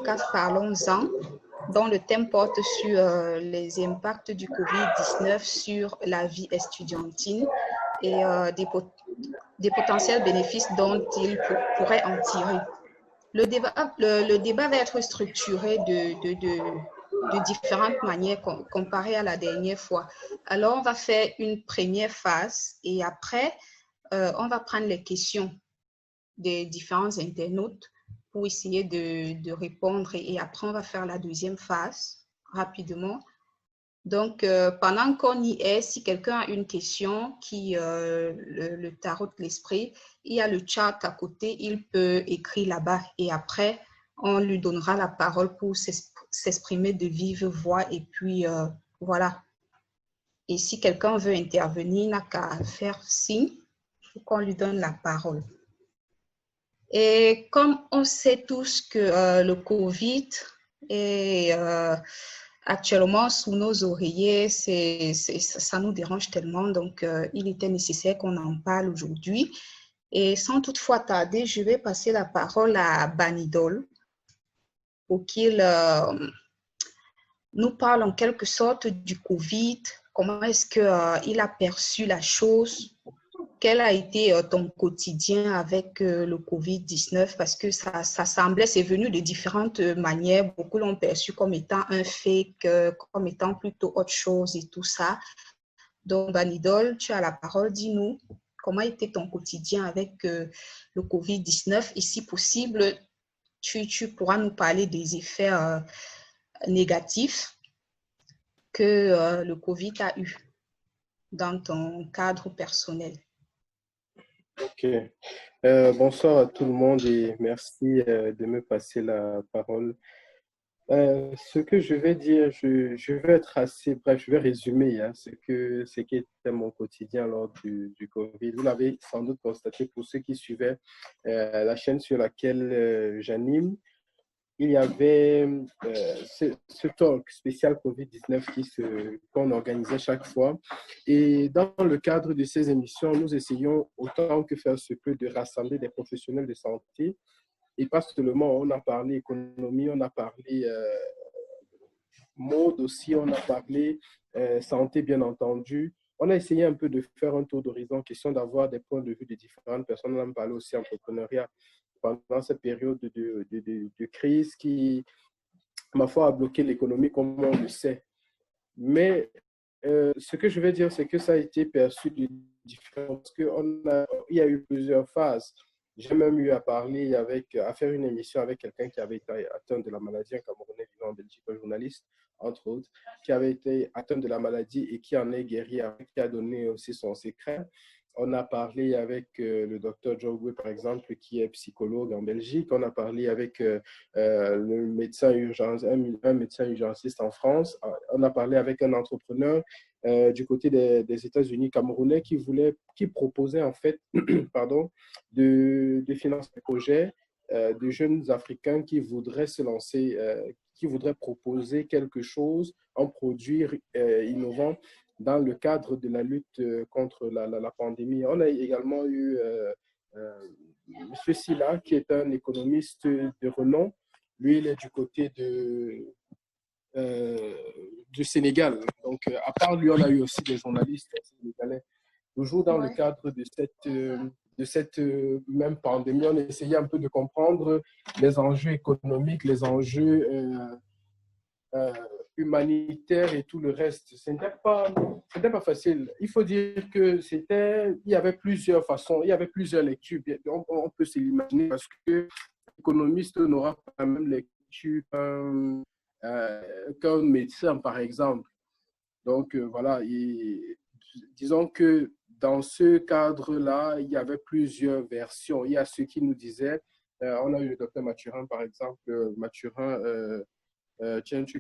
podcast Parlons-en, dont le thème porte sur les impacts du COVID-19 sur la vie estudiantine et des potentiels bénéfices dont il pourrait en tirer. Le débat va être structuré de différentes manières comparé à la dernière fois. Alors, on va faire une première phase et après, on va prendre les questions des différents internautes pour essayer de répondre et après, on va faire la deuxième phase rapidement. Donc, pendant qu'on y est, si quelqu'un a une question qui le tarote l'esprit, il y a le chat à côté, il peut écrire là-bas et après, on lui donnera la parole pour s'exprimer de vive voix et puis voilà. Et si quelqu'un veut intervenir, il n'a qu'à faire signe pour qu'on lui donne la parole. Et comme on sait tous que le COVID est actuellement sous nos oreillers, ça nous dérange tellement, donc il était nécessaire qu'on en parle aujourd'hui. Et sans toutefois tarder, je vais passer la parole à Banidol pour qu'il nous parle en quelque sorte du COVID, comment est-ce qu'il a perçu la chose, quel a été ton quotidien avec le COVID-19 parce que ça semblait, c'est venu de différentes manières. Beaucoup l'ont perçu comme étant un fake, comme étant plutôt autre chose et tout ça. Donc, Banidol, tu as la parole. Dis-nous comment était ton quotidien avec le COVID-19 et si possible, tu pourras nous parler des effets négatifs que le COVID a eu dans ton cadre personnel. Ok. Bonsoir à tout le monde et merci de me passer la parole. Ce que je vais dire, je vais être assez bref, je vais résumer ce qui était mon quotidien lors du Covid. Vous l'avez sans doute constaté pour ceux qui suivaient la chaîne sur laquelle j'anime. Il y avait ce talk spécial COVID-19 qu'on organisait chaque fois. Et dans le cadre de ces émissions, nous essayons autant que faire se peut de rassembler des professionnels de santé. Et pas seulement, on a parlé économie, on a parlé mode aussi, on a parlé santé, bien entendu. On a essayé un peu de faire un tour d'horizon, question d'avoir des points de vue de différentes personnes. On a parlé aussi entrepreneuriat pendant cette période de crise qui, ma foi, a bloqué l'économie comme on le sait. Mais ce que je veux dire, c'est que ça a été perçu de différent, parce qu'il y a eu plusieurs phases. J'ai même eu à parler à faire une émission avec quelqu'un qui avait été atteint de la maladie, un Camerounais vivant en Belgique, un journaliste, entre autres, qui avait été atteint de la maladie et qui en est guéri, qui a donné aussi son secret. On a parlé avec le docteur Jogwe, par exemple, qui est psychologue en Belgique. On a parlé avec le médecin un médecin urgentiste en France. On a parlé avec un entrepreneur du côté des États-Unis camerounais qui proposait en fait pardon, de financer des projets de jeunes Africains qui voudraient se lancer, qui voudraient proposer quelque chose, un produit innovant dans le cadre de la lutte contre la pandémie. On a également eu M. Silla, qui est un économiste de renom. Lui, il est du côté du Sénégal. Donc, à part lui, on a eu aussi des journalistes sénégalais. Toujours dans le cadre de cette même pandémie, on essayait un peu de comprendre les enjeux économiques, les enjeux humanitaire et tout le reste. Ce n'était pas facile. Il faut dire que il y avait plusieurs façons, il y avait plusieurs lectures. On peut se l'imaginer parce que l'économiste n'aura pas la même lecture qu'un médecin, par exemple. Donc, voilà. Et, disons que dans ce cadre-là, il y avait plusieurs versions. Il y a ceux qui nous disaient, on a eu le docteur Mathurin, par exemple, Mathurin,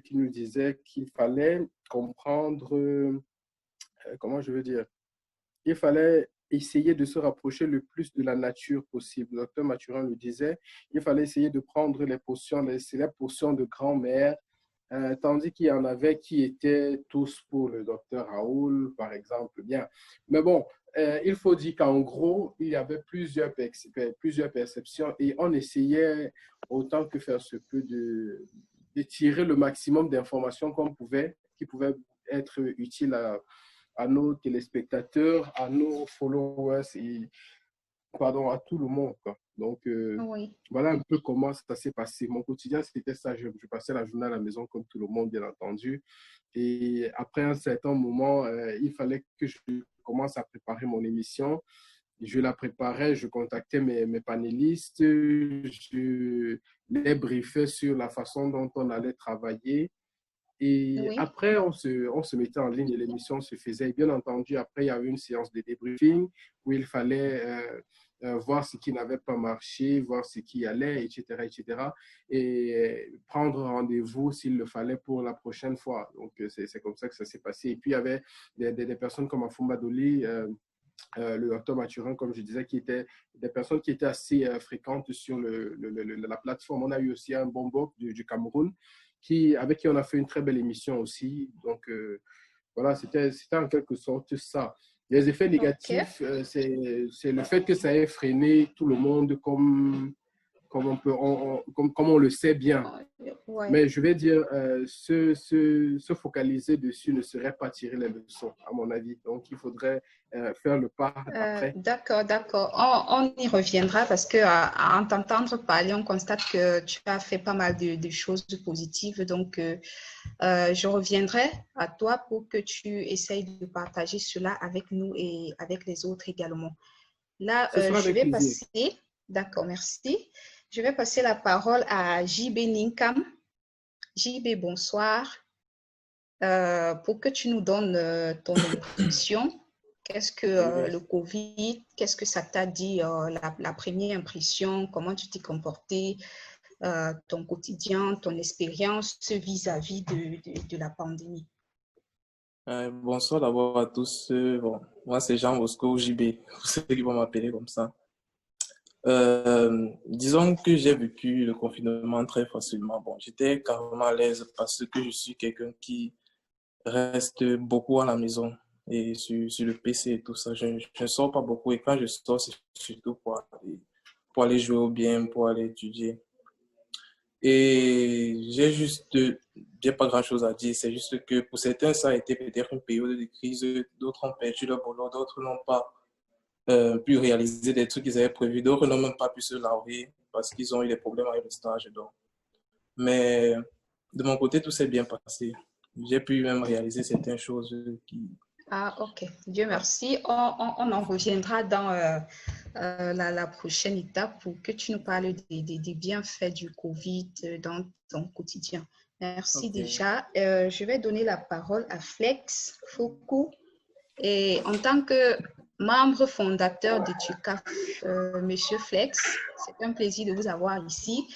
qui nous disait qu'il fallait comprendre, comment je veux dire, il fallait essayer de se rapprocher le plus de la nature possible. Le docteur Mathurin nous disait, il fallait essayer de prendre les potions de grand-mère tandis qu'il y en avait qui étaient tous pour le docteur Raoul, par exemple. Bien. Mais bon, il faut dire qu'en gros, il y avait plusieurs perceptions et on essayait autant que faire se peut de tirer le maximum d'informations qu'on pouvait, qui pouvaient être utiles à nos téléspectateurs, à nos followers et pardon, à tout le monde, quoi. Donc, Oui. voilà un peu comment ça s'est passé. Mon quotidien, c'était ça. Je passais la journée à la maison comme tout le monde, bien entendu. Et après un certain moment, il fallait que je commence à préparer mon émission. Je la préparais, je contactais mes panélistes, je les briefais sur la façon dont on allait travailler. Et Oui. après, on se mettait en ligne et l'émission se faisait. Et bien entendu, après, il y avait une séance de débriefing où il fallait voir ce qui n'avait pas marché, voir ce qui allait, etc., etc. Et prendre rendez-vous s'il le fallait pour la prochaine fois. Donc, c'est comme ça que ça s'est passé. Et puis, il y avait des personnes comme Afumba Doli, le docteur Mathurin, comme je disais, qui étaient des personnes qui étaient assez fréquentes sur la plateforme. On a eu aussi un Bombok du Cameroun avec qui on a fait une très belle émission aussi. Donc, voilà, c'était en quelque sorte ça. Les effets OK. négatifs, c'est le fait que ça ait freiné tout le monde comme on le sait bien. Ouais. Mais je vais dire, se focaliser dessus ne serait pas tirer les leçons, à mon avis. Donc, il faudrait faire le pas d'après. D'accord, d'accord. On y reviendra parce que en t'entendre parler, on constate que tu as fait pas mal de choses positives. Donc, je reviendrai à toi pour que tu essayes de partager cela avec nous et avec les autres également. Là, Ce sera je avec vais plaisir. passer, d'accord, merci. Je vais passer la parole à JB Ninkam. JB, bonsoir. Pour que tu nous donnes ton impression. Qu'est-ce que le Covid, qu'est-ce que ça t'a dit, la première impression, comment tu t'es comporté, ton quotidien, ton expérience vis-à-vis de la pandémie? Bonsoir d'abord à tous. Bon, moi, c'est Jean Bosco JB, pour ceux qui vont m'appeler comme ça. Disons que j'ai vécu le confinement très facilement. Bon, j'étais carrément à l'aise parce que je suis quelqu'un qui reste beaucoup à la maison et sur le PC et tout ça. Je ne sors pas beaucoup et quand je sors, c'est surtout pour aller jouer au bien, pour aller étudier. Et j'ai pas grand-chose à dire. C'est juste que pour certains, ça a été peut-être une période de crise. D'autres ont perdu leur boulot, d'autres n'ont pas pu réaliser des trucs qu'ils avaient prévus. D'autres n'ont même pas pu se laver parce qu'ils ont eu des problèmes avec le stage. Donc. Mais de mon côté, tout s'est bien passé. J'ai pu même réaliser certaines choses qui... Ah, ok. Dieu merci. On en reviendra dans la prochaine étape pour que tu nous parles des bienfaits du Covid dans ton quotidien. Merci Okay. déjà. Je vais donner la parole à Flex Foucault. Et en tant que membre fondateur de TUCAF, Monsieur Flex, c'est un plaisir de vous avoir ici.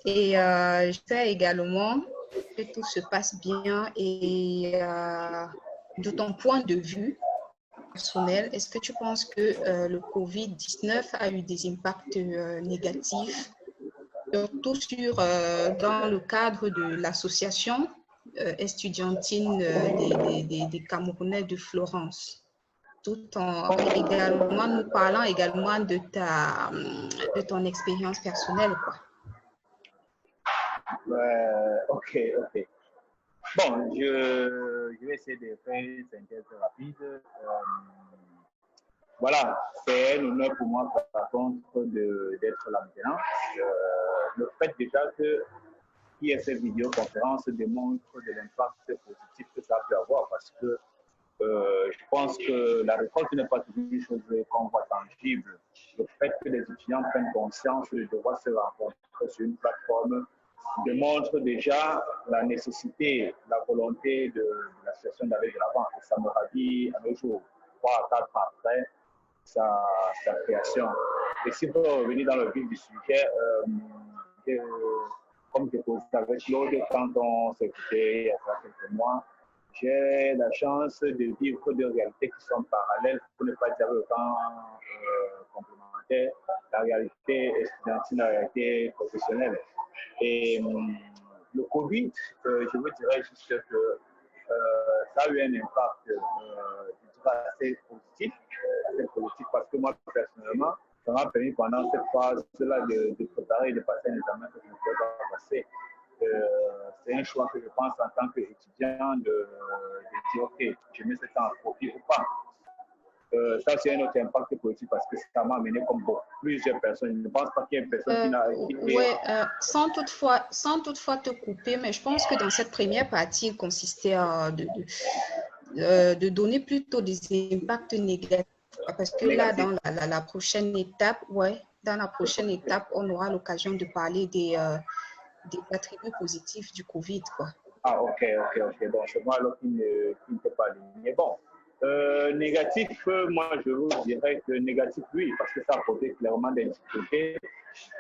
Et j'espère également que tout se passe bien et de ton point de vue personnel, est-ce que tu penses que le COVID-19 a eu des impacts négatifs, surtout dans le cadre de l'association estudiantine des Camerounais de Florence, tout en également nous parlant également de ton expérience personnelle, quoi. Ok. Bon, je vais essayer de faire une synthèse rapide. Voilà, c'est un honneur pour moi, par contre, d'être là maintenant. Le fait déjà qu'il y ait cette vidéoconférence démontre de l'impact positif que ça peut avoir parce que je pense que la récolte n'est pas toujours une chose qu'on voit tangible. Le fait que les étudiants prennent conscience de devoir se rencontrer sur une plateforme démontre déjà la nécessité, la volonté de l'association d'aller de l'avant. Et ça me ravit à nos jours, 3 à 4 ans après sa création. Et si vous revenez dans le vif du sujet, comme je posais avec Claude quand on s'est écouté il y a quelques mois, j'ai la chance de vivre deux réalités qui sont parallèles, pour ne pas dire autant complémentaires, la réalité estudiantine, la réalité professionnelle. Et le Covid, je vous dirais juste que ça a eu un impact je dirais assez positif, assez politique, parce que moi, personnellement, ça m'a permis pendant cette phase-là de préparer et de passer un examen que je ne pouvais pas passer. C'est un choix que je pense en tant qu'étudiant de dire, OK, je mets ce temps à profit ou pas. Ça, c'est un autre impact politique parce que ça m'a amené comme plusieurs personnes. Je ne pense pas qu'il y ait une personne qui n'a quitté. Oui, sans toutefois te couper, mais je pense que dans cette première partie, il consistait de donner plutôt des impacts négatifs. Parce que là, dans la prochaine étape, dans la prochaine étape, on aura l'occasion de parler des attributs positifs du Covid, quoi. Ah, ok. Bon, c'est moi alors qui ne peut pas aligner. Bon, négatif, moi je vous dirais que négatif, oui, parce que ça a posé clairement des difficultés.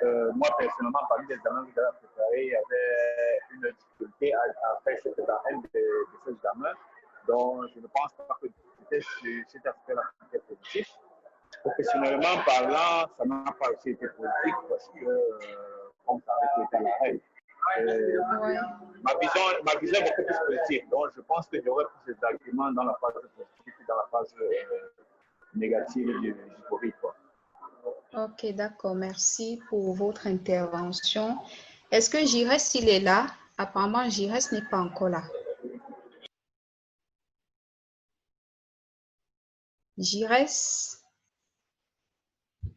Moi, personnellement, parmi les examens que j'avais préparés, il y avait une difficulté à faire cet examen de ces examens. Donc, je ne pense pas que c'était sur cet aspect-là qui était positif. Professionnellement parlant, ça n'a pas aussi été politique parce que, comme ça avait été à la règle, ma vision est beaucoup plus positive. Donc, je pense que j'aurais plus ces arguments dans la phase positive que dans la phase négative du Covid. Ok, d'accord. Merci pour votre intervention. Est-ce que Giresse, il est là? Apparemment, Giresse n'est pas encore là. Giresse,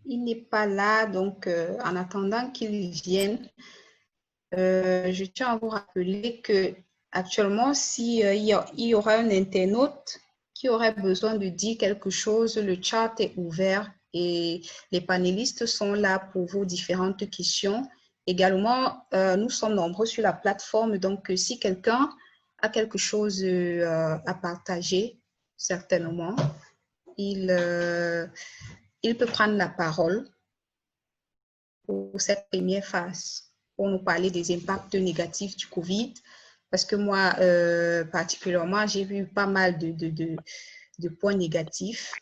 il n'est pas là. Donc, en attendant qu'il vienne, je tiens à vous rappeler que actuellement, s'il y aura un internaute qui aurait besoin de dire quelque chose, le chat est ouvert et les panélistes sont là pour vos différentes questions. Également, nous sommes nombreux sur la plateforme, donc si quelqu'un a quelque chose à partager, certainement, il peut prendre la parole pour cette première phase, pour nous parler des impacts négatifs du Covid. Parce que moi, particulièrement, j'ai vu pas mal de points négatifs.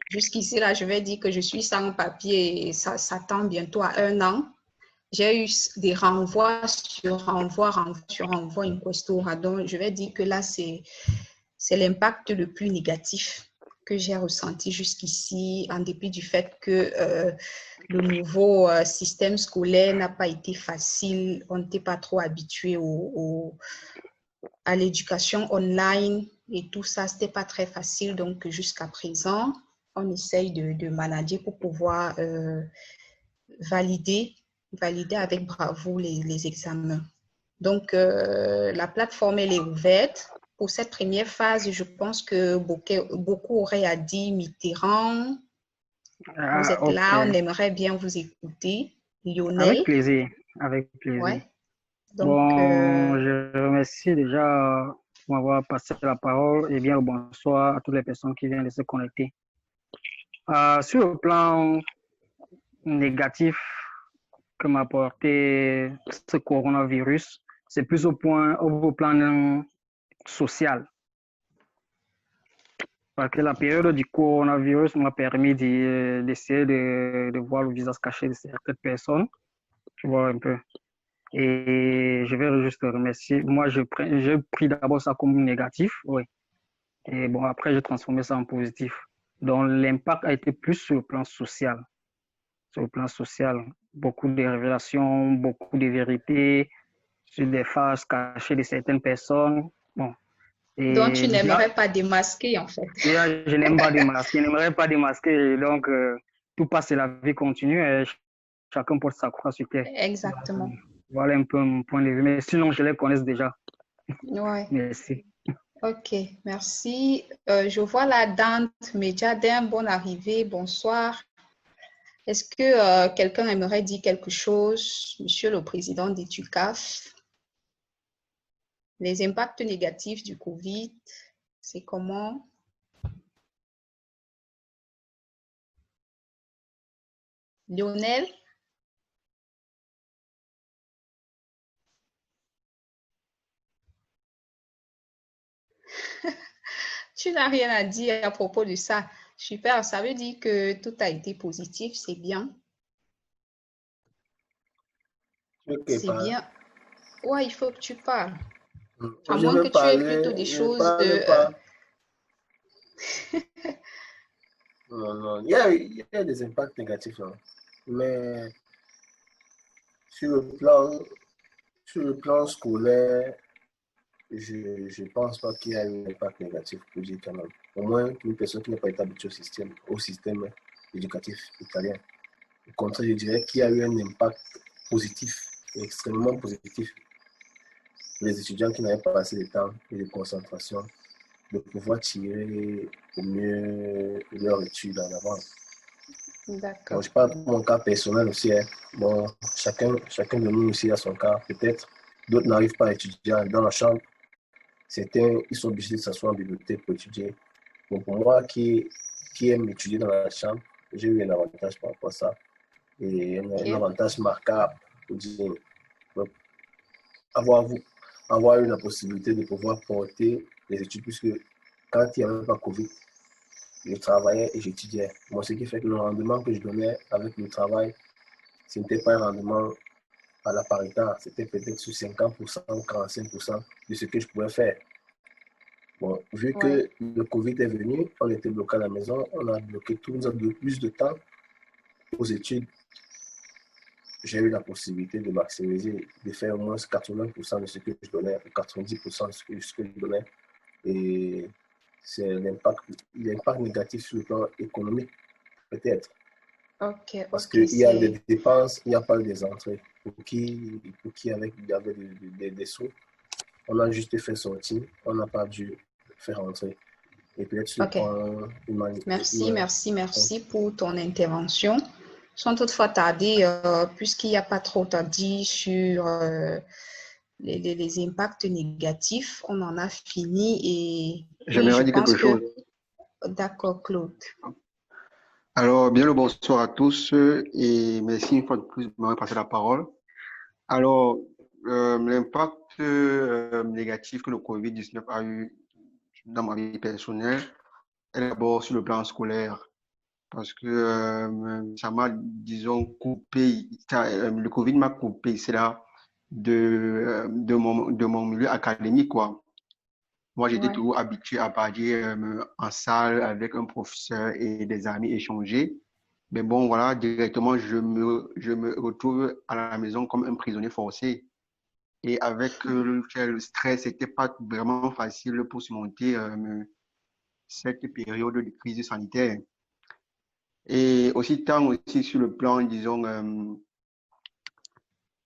Jusqu'ici, là, je vais dire que je suis sans papier et ça tend bientôt à 1 an. J'ai eu des renvois sur renvoi, in questura. Donc, je vais dire que là, c'est l'impact le plus négatif que j'ai ressenti jusqu'ici, en dépit du fait que le nouveau système scolaire n'a pas été facile. On n'était pas trop habitué à l'éducation online et tout ça, c'était pas très facile. Donc, jusqu'à présent, on essaye de manager pour pouvoir valider avec bravoure les examens. Donc, la plateforme, elle est ouverte. Pour cette première phase, je pense que beaucoup auraient à dire Mitterrand. Vous êtes là, on aimerait bien vous écouter. Lionel. Avec plaisir, avec plaisir. Ouais. Donc, bon, je remercie déjà pour m'avoir passé la parole et bien le bonsoir à toutes les personnes qui viennent de se connecter. Sur le plan négatif que m'a apporté ce coronavirus, c'est plus au plan social. Parce que la période du coronavirus m'a permis d'essayer de voir le visage caché de certaines personnes, tu vois un peu. Et je vais juste remercier. Moi, j'ai pris d'abord ça comme négatif, oui. Et bon, après, j'ai transformé ça en positif. Donc, l'impact a été plus sur le plan social. Sur le plan social, beaucoup de révélations, beaucoup de vérités sur des faces cachées de certaines personnes. Bon. Et donc, tu n'aimerais pas démasquer, en fait. Je n'aime pas démasquer, je n'aimerais pas démasquer. Donc, tout passe et la vie continue et chacun porte sa croix sur terre. Exactement. Voilà un peu mon point de vue. Mais sinon, je les connais déjà. Ouais. Merci. Ok, merci. Je vois la Dante Medjadin, bonne arrivée, bonsoir. Est-ce que quelqu'un aimerait dire quelque chose, Monsieur le Président d'ETUCAF? Les impacts négatifs du Covid, c'est comment? Lionel? Tu n'as rien à dire à propos de ça. Super, ça veut dire que tout a été positif, c'est bien. Okay, c'est bien. Ouais, il faut que tu parles. À Je moins veux que tu aies parler, plutôt des je choses parle de... pas. Non, non, il y a des impacts négatifs, hein. Mais sur sur le plan scolaire, je ne pense pas qu'il y ait un impact négatif pour dire quand même. Au moins pour une personne qui n'a pas été habituée au système éducatif italien. Au contraire, je dirais qu'il y a eu un impact positif, extrêmement positif. Les étudiants qui n'avaient pas assez de temps et de concentration, de pouvoir tirer au mieux leur étude en avant. D'accord. Bon, je parle pour mon cas personnel aussi, hein. Bon, chacun de nous aussi a son cas, peut-être. D'autres n'arrivent pas à étudier dans la chambre. Certains, ils sont obligés de s'asseoir en bibliothèque pour étudier. Bon, pour moi qui aime étudier dans la chambre, j'ai eu un avantage par rapport à ça. Et un avantage marquable pour dire, avoir eu la possibilité de pouvoir porter les études, puisque quand il n'y avait pas Covid, je travaillais et j'étudiais. Moi, ce qui fait que le rendement que je donnais avec le travail, ce n'était pas un rendement à la parité, c'était peut-être sur 50% ou 45% de ce que je pouvais faire. Bon, vu que le Covid est venu, on était bloqué à la maison, on a bloqué tout, nous a donné plus de temps aux études. J'ai eu la possibilité de maximiser, de faire au moins 80% de ce que je donnais, ou 90% de ce que je donnais. Et c'est l'impact négatif sur le plan économique, peut-être. Parce qu'il y a des dépenses, il n'y a pas des entrées. Pour qui il y avait des sous, on a juste fait sortir, on n'a pas dû faire entrer. Et peut-être Merci pour ton intervention. Sans toutefois tarder, puisqu'il n'y a pas trop à dire sur les impacts négatifs, on en a fini et j'aimerais dire quelque chose. D'accord, Claude. Alors, bien le bonsoir à tous et merci une fois de plus de m'avoir passé la parole. Alors, l'impact négatif que le COVID-19 a eu dans ma vie personnelle est d'abord sur le plan scolaire. Parce que ça m'a, disons, coupé, le Covid m'a coupé, c'est là, de mon milieu académique, quoi. Moi, j'étais toujours habitué à partir en salle avec un professeur et des amis échanger. Mais bon, voilà, directement, je me retrouve à la maison comme un prisonnier forcé. Et avec le stress, c'était pas vraiment facile pour surmonter cette période de crise sanitaire. Et aussi, tant aussi sur le plan, disons,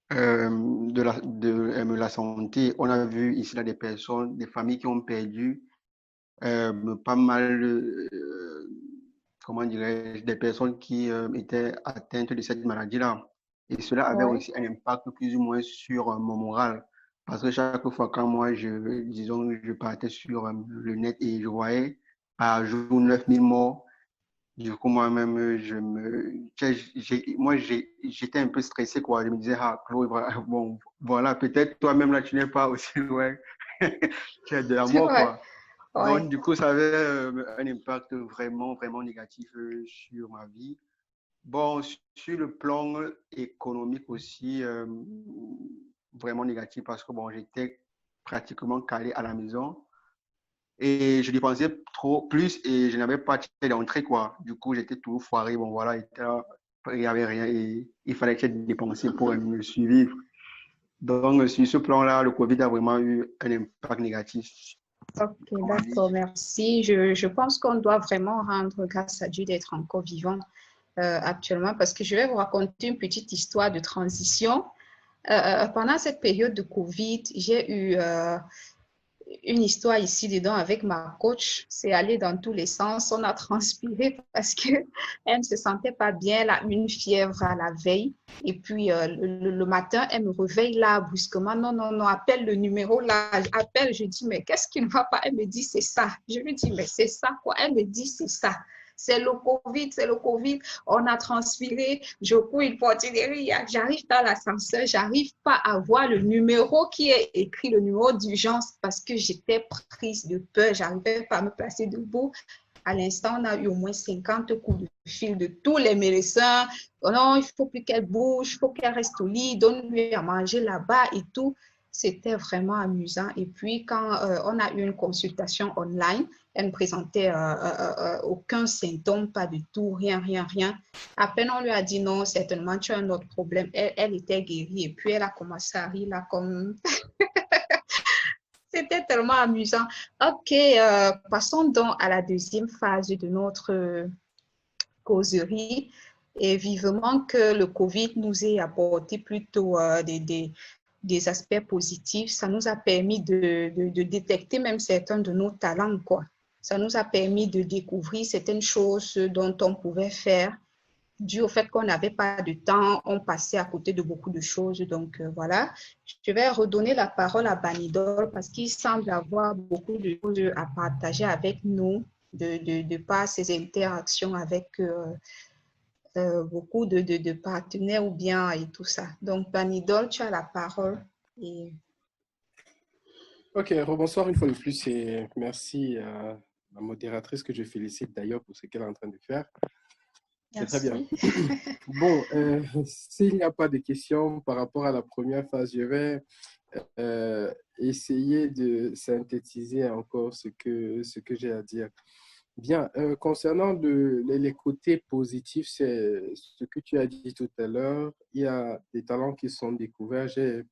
de la santé, on a vu ici là des personnes, des familles qui ont perdu pas mal, comment dirais-je, des personnes qui étaient atteintes de cette maladie-là. Et cela avait aussi un impact plus ou moins sur mon moral. Parce que chaque fois quand moi, je partais sur le net et je voyais par jour 9000 morts, du coup, moi-même, j'étais un peu stressé, quoi. Je me disais, ah, Chloé, bon, voilà, peut-être toi-même, là, tu n'es pas aussi loin. Tu es de la mort, quoi. Donc, du coup, ça avait un impact vraiment, vraiment négatif sur ma vie. Bon, sur le plan économique aussi, vraiment négatif parce que, bon, j'étais pratiquement calé à la maison. Et je dépensais plus et je n'avais pas d'entrée, quoi. Du coup, j'étais tout foiré. Bon, voilà, il n'y avait rien et il fallait que je dépense pour me suivre. Donc, sur ce plan-là, le Covid a vraiment eu un impact négatif. Ok, d'accord, merci. Je pense qu'on doit vraiment rendre grâce à Dieu d'être encore vivant actuellement parce que je vais vous raconter une petite histoire de transition. Pendant cette période de Covid, j'ai eu une histoire ici dedans avec ma coach. C'est allé dans tous les sens. On a transpiré parce qu'elle ne se sentait pas bien. Elle a une fièvre à la veille. Et puis, le matin, elle me réveille là brusquement. Non, non, non, appelle le numéro là. Appelle. Je dis, mais qu'est-ce qui ne va pas? Elle me dit, c'est ça. Je lui dis, mais c'est ça quoi? Elle me dit, c'est ça. C'est le Covid, c'est le Covid. On a transpiré, je cours une portinerie, j'arrive dans l'ascenseur, j'arrive pas à voir le numéro qui est écrit, le numéro d'urgence, parce que j'étais prise de peur, j'arrivais pas à me placer debout. À l'instant, on a eu au moins 50 coups de fil de tous les médecins. Oh non, il faut plus qu'elle bouge, il faut qu'elle reste au lit, donne-lui à manger là-bas et tout. C'était vraiment amusant. Et puis, quand on a eu une consultation online, elle ne présentait aucun symptôme, pas du tout, rien, rien, rien. À peine on lui a dit non, certainement, tu as un autre problème. Elle était guérie et puis elle a commencé à rire là comme... C'était tellement amusant. OK, passons donc à la deuxième phase de notre causerie et vivement que le Covid nous ait apporté plutôt des aspects positifs. Ça nous a permis de détecter même certains de nos talents, quoi. Ça nous a permis de découvrir certaines choses dont on pouvait faire. Dû au fait qu'on n'avait pas de temps, on passait à côté de beaucoup de choses. Donc, voilà. Je vais redonner la parole à Banidol parce qu'il semble avoir beaucoup de choses à partager avec nous de par ses interactions avec beaucoup de partenaires ou bien et tout ça. Donc, Banidol, tu as la parole. Et... Ok, rebonsoir une fois de plus et merci à la modératrice que je félicite d'ailleurs pour ce qu'elle est en train de faire. C'est très bien. Bon, s'il n'y a pas de questions par rapport à la première phase, je vais essayer de synthétiser encore ce que j'ai à dire. Bien, concernant les côtés positifs, c'est ce que tu as dit tout à l'heure. Il y a des talents qui sont découverts. J'ai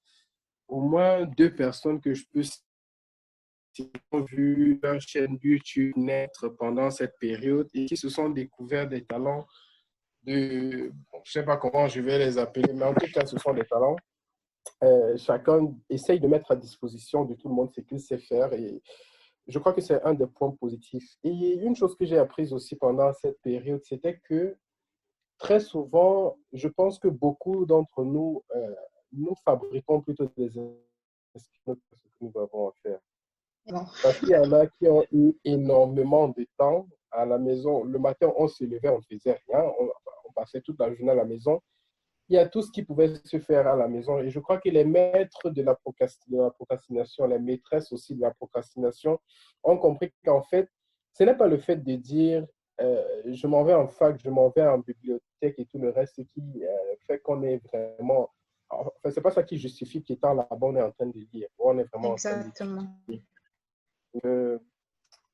au moins 2 personnes que je peux citer qui ont vu leur chaîne YouTube naître pendant cette période et qui se sont découverts des talents bon, je ne sais pas comment je vais les appeler, mais en tout cas, ce sont des talents. Chacun essaye de mettre à disposition de tout le monde ce qu'il sait faire et je crois que c'est un des points positifs. Et une chose que j'ai apprise aussi pendant cette période, c'était que très souvent, je pense que beaucoup d'entre nous, nous fabriquons plutôt des excuses pour ce que nous avons à faire. Bon. Parce qu'il y en a qui ont eu énormément de temps à la maison. Le matin, on se levait, on ne faisait rien, on passait toute la journée à la maison. Il y a tout ce qui pouvait se faire à la maison. Et je crois que les maîtres de la procrastination, les maîtresses aussi de la procrastination, ont compris qu'en fait, ce n'est pas le fait de dire je m'en vais en fac, je m'en vais en bibliothèque et tout le reste qui fait qu'on est vraiment. Enfin, ce n'est pas ça qui justifie qu'étant là-bas, on est en train de lire. On est vraiment Exactement. en train de lire.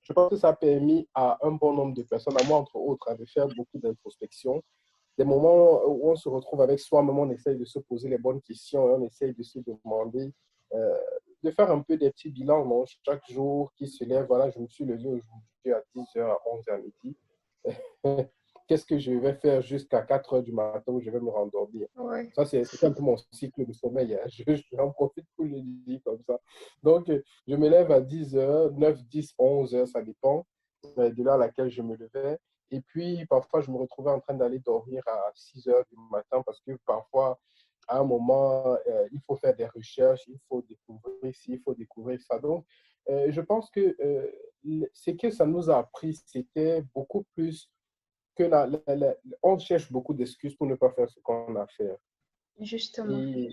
Je pense que ça a permis à un bon nombre de personnes, à moi entre autres, de faire beaucoup d'introspection. Des moments où on se retrouve avec soi-même, on essaye de se poser les bonnes questions, on essaye de se demander, de faire un peu des petits bilans, non? Chaque jour qui se lève, voilà, je me suis levé aujourd'hui à 10h, à 11h à midi. Qu'est-ce que je vais faire jusqu'à 4h du matin où je vais me rendormir? Ouais. Ça, c'est un peu mon cycle de sommeil. Hein. J'en profite pour le dire comme ça. Donc, je me lève à 10h, 9, 10, 11h, ça dépend de l'heure à laquelle je me levais. Et puis, parfois, je me retrouvais en train d'aller dormir à 6h du matin parce que parfois, à un moment, il faut faire des recherches, il faut découvrir ci, il faut découvrir ça. Donc, je pense que ce que ça nous a appris, c'était beaucoup plus que on cherche beaucoup d'excuses pour ne pas faire ce qu'on a à faire. Justement. Et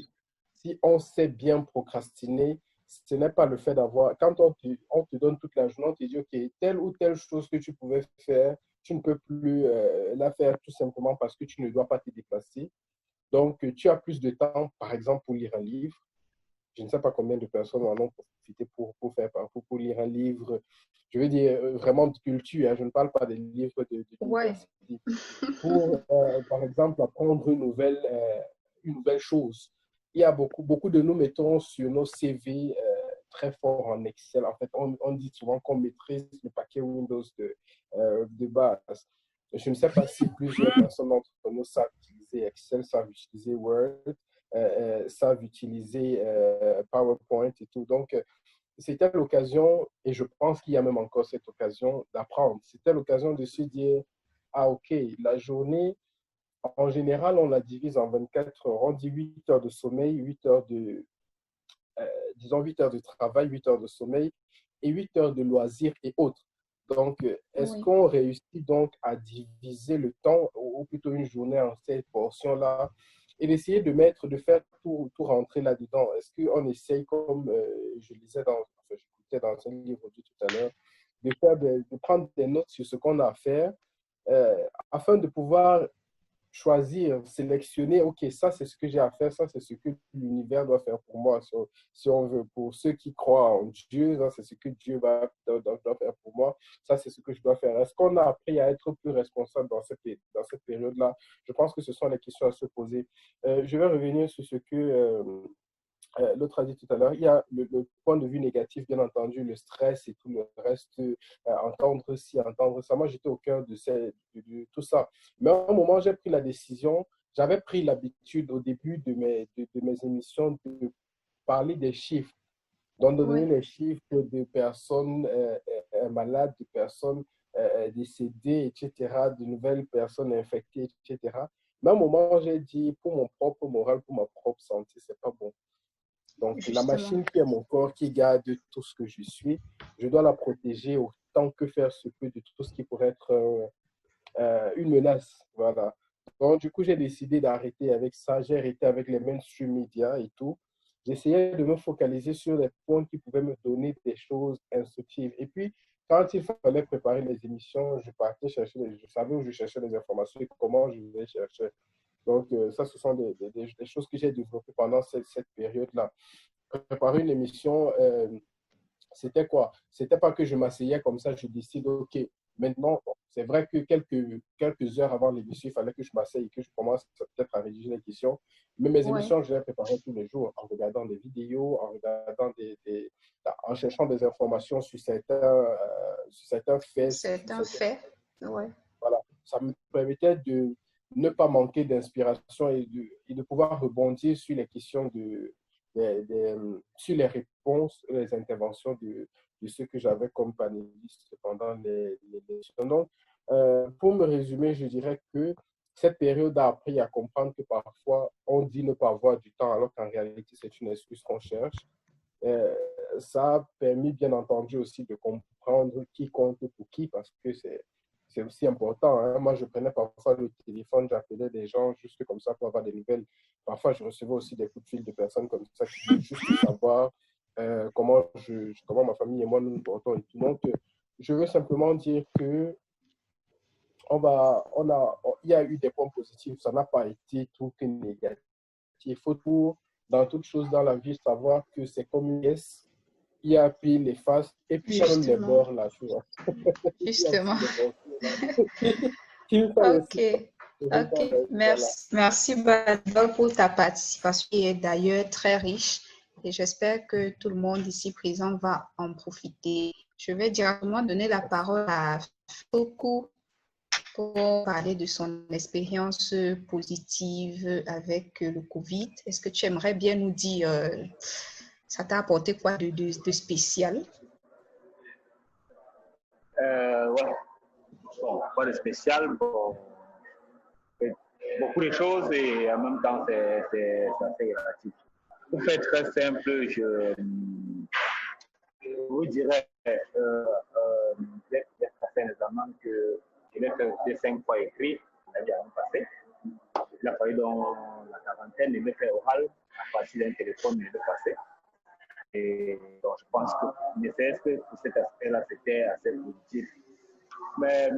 si on sait bien procrastiner, ce n'est pas le fait d'avoir... Quand on te donne toute la journée, on te dit, OK, telle ou telle chose que tu pouvais faire, tu ne peux plus la faire tout simplement parce que tu ne dois pas te déplacer. Donc, tu as plus de temps, par exemple, pour lire un livre. Je ne sais pas combien de personnes en ont profité pour lire un livre, je veux dire, vraiment de culture. Hein. Je ne parle pas des livres d'université. Ouais. Pour, par exemple, apprendre une nouvelle chose. Il y a beaucoup de nous mettons sur nos CV très fort en Excel. En fait, on dit souvent qu'on maîtrise le paquet Windows de base. Je ne sais pas si plusieurs personnes d'entre nous savent utiliser Excel, savent utiliser Word, savent utiliser PowerPoint et tout. Donc, c'était l'occasion, et je pense qu'il y a même encore cette occasion d'apprendre. C'était l'occasion de se dire, ah ok, la journée, en général, on la divise en 24 heures. On dit 8 heures de sommeil, 8 heures disons 8 heures de travail, 8 heures de sommeil et 8 heures de loisirs et autres. Donc, est-ce qu'on réussit donc à diviser le temps, ou plutôt une journée en cette portion-là, et d'essayer de faire tout rentrer là-dedans? Est-ce qu'on essaye, comme j'écoutais dans un livre dit tout à l'heure, de prendre des notes sur ce qu'on a à faire afin de pouvoir choisir, sélectionner, OK, ça c'est ce que j'ai à faire, ça c'est ce que l'univers doit faire pour moi. Si on veut, pour ceux qui croient en Dieu, ça c'est ce que Dieu doit faire pour moi, ça c'est ce que je dois faire. Est-ce qu'on a appris à être plus responsable dans cette période-là? Je pense que ce sont les questions à se poser. Je vais revenir sur ce que l'autre a dit tout à l'heure. Il y a le point de vue négatif, bien entendu, le stress et tout le reste, entendre ci, entendre ça. Moi, j'étais au cœur de tout ça. Mais à un moment, j'ai pris la décision, j'avais pris l'habitude au début de mes émissions de parler des chiffres, donc de donner les chiffres de personnes malades, de personnes décédées, etc., de nouvelles personnes infectées, etc. Mais à un moment, j'ai dit, pour mon propre moral, pour ma propre santé, c'est pas bon. Donc, Justement. la machine qui est mon corps, qui garde tout ce que je suis, je dois la protéger autant que faire se peut de tout ce qui pourrait être une menace. Voilà. Donc, du coup, j'ai décidé d'arrêter avec ça. J'ai arrêté avec les mainstream médias et tout. J'essayais de me focaliser sur les points qui pouvaient me donner des choses instructives. Et puis, quand il fallait préparer les émissions, je partais chercher, je savais où je cherchais les informations et comment je les cherchais. Donc, ça, ce sont des choses que j'ai développées pendant cette période-là. Préparer une émission, c'était quoi? C'était pas que je m'asseyais comme ça, je décide, OK, maintenant, c'est vrai que quelques heures avant l'émission, il fallait que je m'asseye et que je commence peut-être à rédiger les questions. Mais mes émissions, je les préparais tous les jours en regardant des vidéos, en cherchant des informations sur certains faits. C'est un fait. Ouais. Voilà. Ça me permettait de ne pas manquer d'inspiration et de pouvoir rebondir sur les questions sur les réponses, les interventions de ceux que j'avais comme panéliste pendant les émissions. Donc, pour me résumer, je dirais que cette période a appris à comprendre que parfois, on dit ne pas avoir du temps, alors qu'en réalité, c'est une excuse qu'on cherche. Ça a permis, bien entendu, aussi de comprendre qui compte pour qui, parce que c'est aussi important. Hein. Moi, je prenais parfois le téléphone, j'appelais des gens juste comme ça pour avoir des nouvelles. Parfois, je recevais aussi des coups de fil de personnes comme ça qui voulaient juste savoir comment ma famille et moi nous portons et tout. Donc, je veux simplement dire que il y a eu des points positifs. Ça n'a pas été tout que négatif. Il faut dans toute chose dans la vie, savoir que c'est comme une pièce. Il y a puis les faces et puis il y a même les bords là, tu vois. Justement. Ok. Merci Badol pour ta participation qui est d'ailleurs très riche et j'espère que tout le monde ici présent va en profiter. Je vais directement donner la parole à Foku pour parler de son expérience positive avec le Covid. Est-ce que tu aimerais bien nous dire ça t'a apporté quoi de spécial? Ouais. Bon, pas de spécial. Bon, beaucoup de choses et en même temps, c'est assez relatif. Pour faire très simple, je vous dirais, il y a certains examens que je l'ai fait 5 fois écrit l'année passée. Il a fallu dans la quarantaine, il m'a fait oral à partir d'un téléphone, il est passé. Et donc, je pense que ne serait-ce que pour cet aspect-là, c'était assez positif. Mais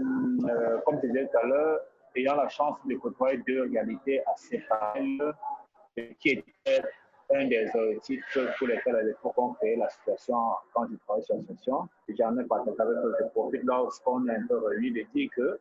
comme je disais tout à l'heure, ayant la chance de côtoyer deux réalités assez parallèles, qui était un des objectifs pour lesquels à l'époque on créait l'association quand je travaillais sur l'association. J'en ai partagé avec eux, je profite lorsqu'on est un peu réunis de dire que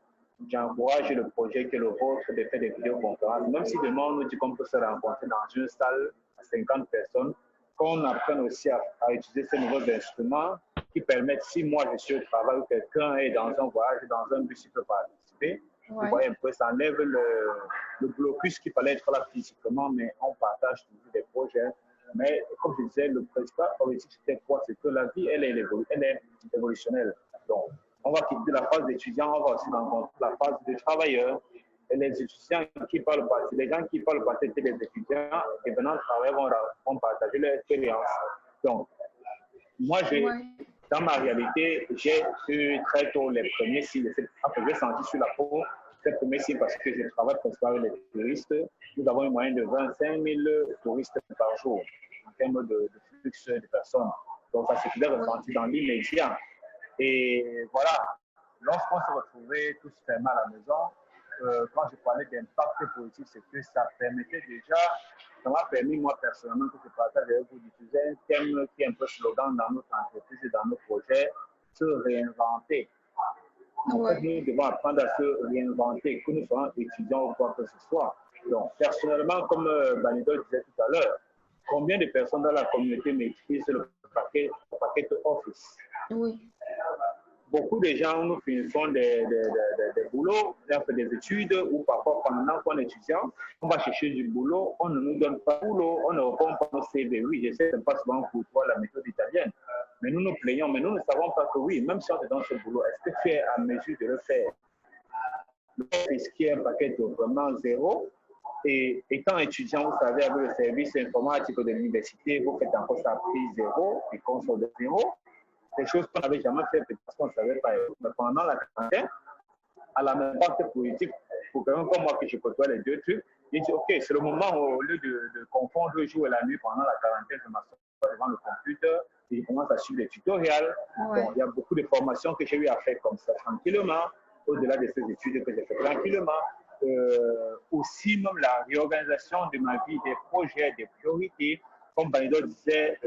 j'encourage le projet que le vôtre de faire des vidéoconférences, même si demain on nous dit qu'on peut se rencontrer dans une salle à 50 personnes, qu'on apprenne aussi à utiliser ces nouveaux instruments qui permettent, si moi je suis au travail ou quelqu'un est dans un voyage, dans un bus, il peut participer. Vous voyez un peu, ça enlève le blocus qu'il fallait être là physiquement, mais on partage toujours des projets. Mais comme je disais, le principal objectif, c'était quoi? C'est que la vie, elle est évolutionnelle. Donc, on va quitter la phase d'étudiant, on va aussi rencontrer la phase de travailleur. Et les étudiants qui parlent pas, les gens qui parlent pas, c'était les étudiants, et venant travailler vont partager leur expérience. Donc, moi, dans ma réalité, j'ai eu très tôt les premiers signes. J'ai senti sur la peau les premiers signes parce que je travaille principalement avec les touristes. Nous avons une moyenne de 25 000 touristes par jour en termes de flux de personnes. Donc, ça s'est ressenti dans l'immédiat. Et voilà, lorsqu'on se retrouvait tous fermés à la maison, quand je parlais d'impact positif, c'est que ça permettait déjà, ça m'a permis moi personnellement que je partage avec vous d'utiliser un thème qui est un peu slogan dans notre entreprise et dans nos projets, se réinventer. En fait, nous devons apprendre à se réinventer, que nous soyons étudiants ou quoi que ce soit. Donc, personnellement, comme Banidol disait tout à l'heure, combien de personnes dans la communauté maîtrisent le paquet Office? Oui. Beaucoup de gens, nous finissons des boulots, on fait des études, ou parfois pendant qu'on est étudiant, on va chercher du boulot, on ne nous donne pas de boulot, on ne répond pas nos CV. Oui, je sais, c'est pas souvent pour toi la méthode italienne, mais nous nous plaignons, mais nous ne savons pas que oui, même si on te donne ce boulot, est-ce que tu es à mesure de le faire? Le risque est un paquet de vraiment zéro. Et étant étudiant, vous savez, avec le service informatique de l'université, vous faites encore ça à prix zéro, et console de zéro. Des choses qu'on n'avait jamais fait parce qu'on ne savait pas. Mais pendant la quarantaine, à la même impact politique, pour quelqu'un comme moi que je côtoie les deux trucs, j'ai dit, OK, c'est le moment où, au lieu de confondre le jour et la nuit pendant la quarantaine, je m'assois devant le computer et je commence à suivre des tutoriels. Ouais. Bon, il y a beaucoup de formations que j'ai eu à faire comme ça tranquillement, au-delà de ces études que j'ai fait tranquillement. Aussi, même la réorganisation de ma vie, des projets, des priorités. Comme Banidol disait,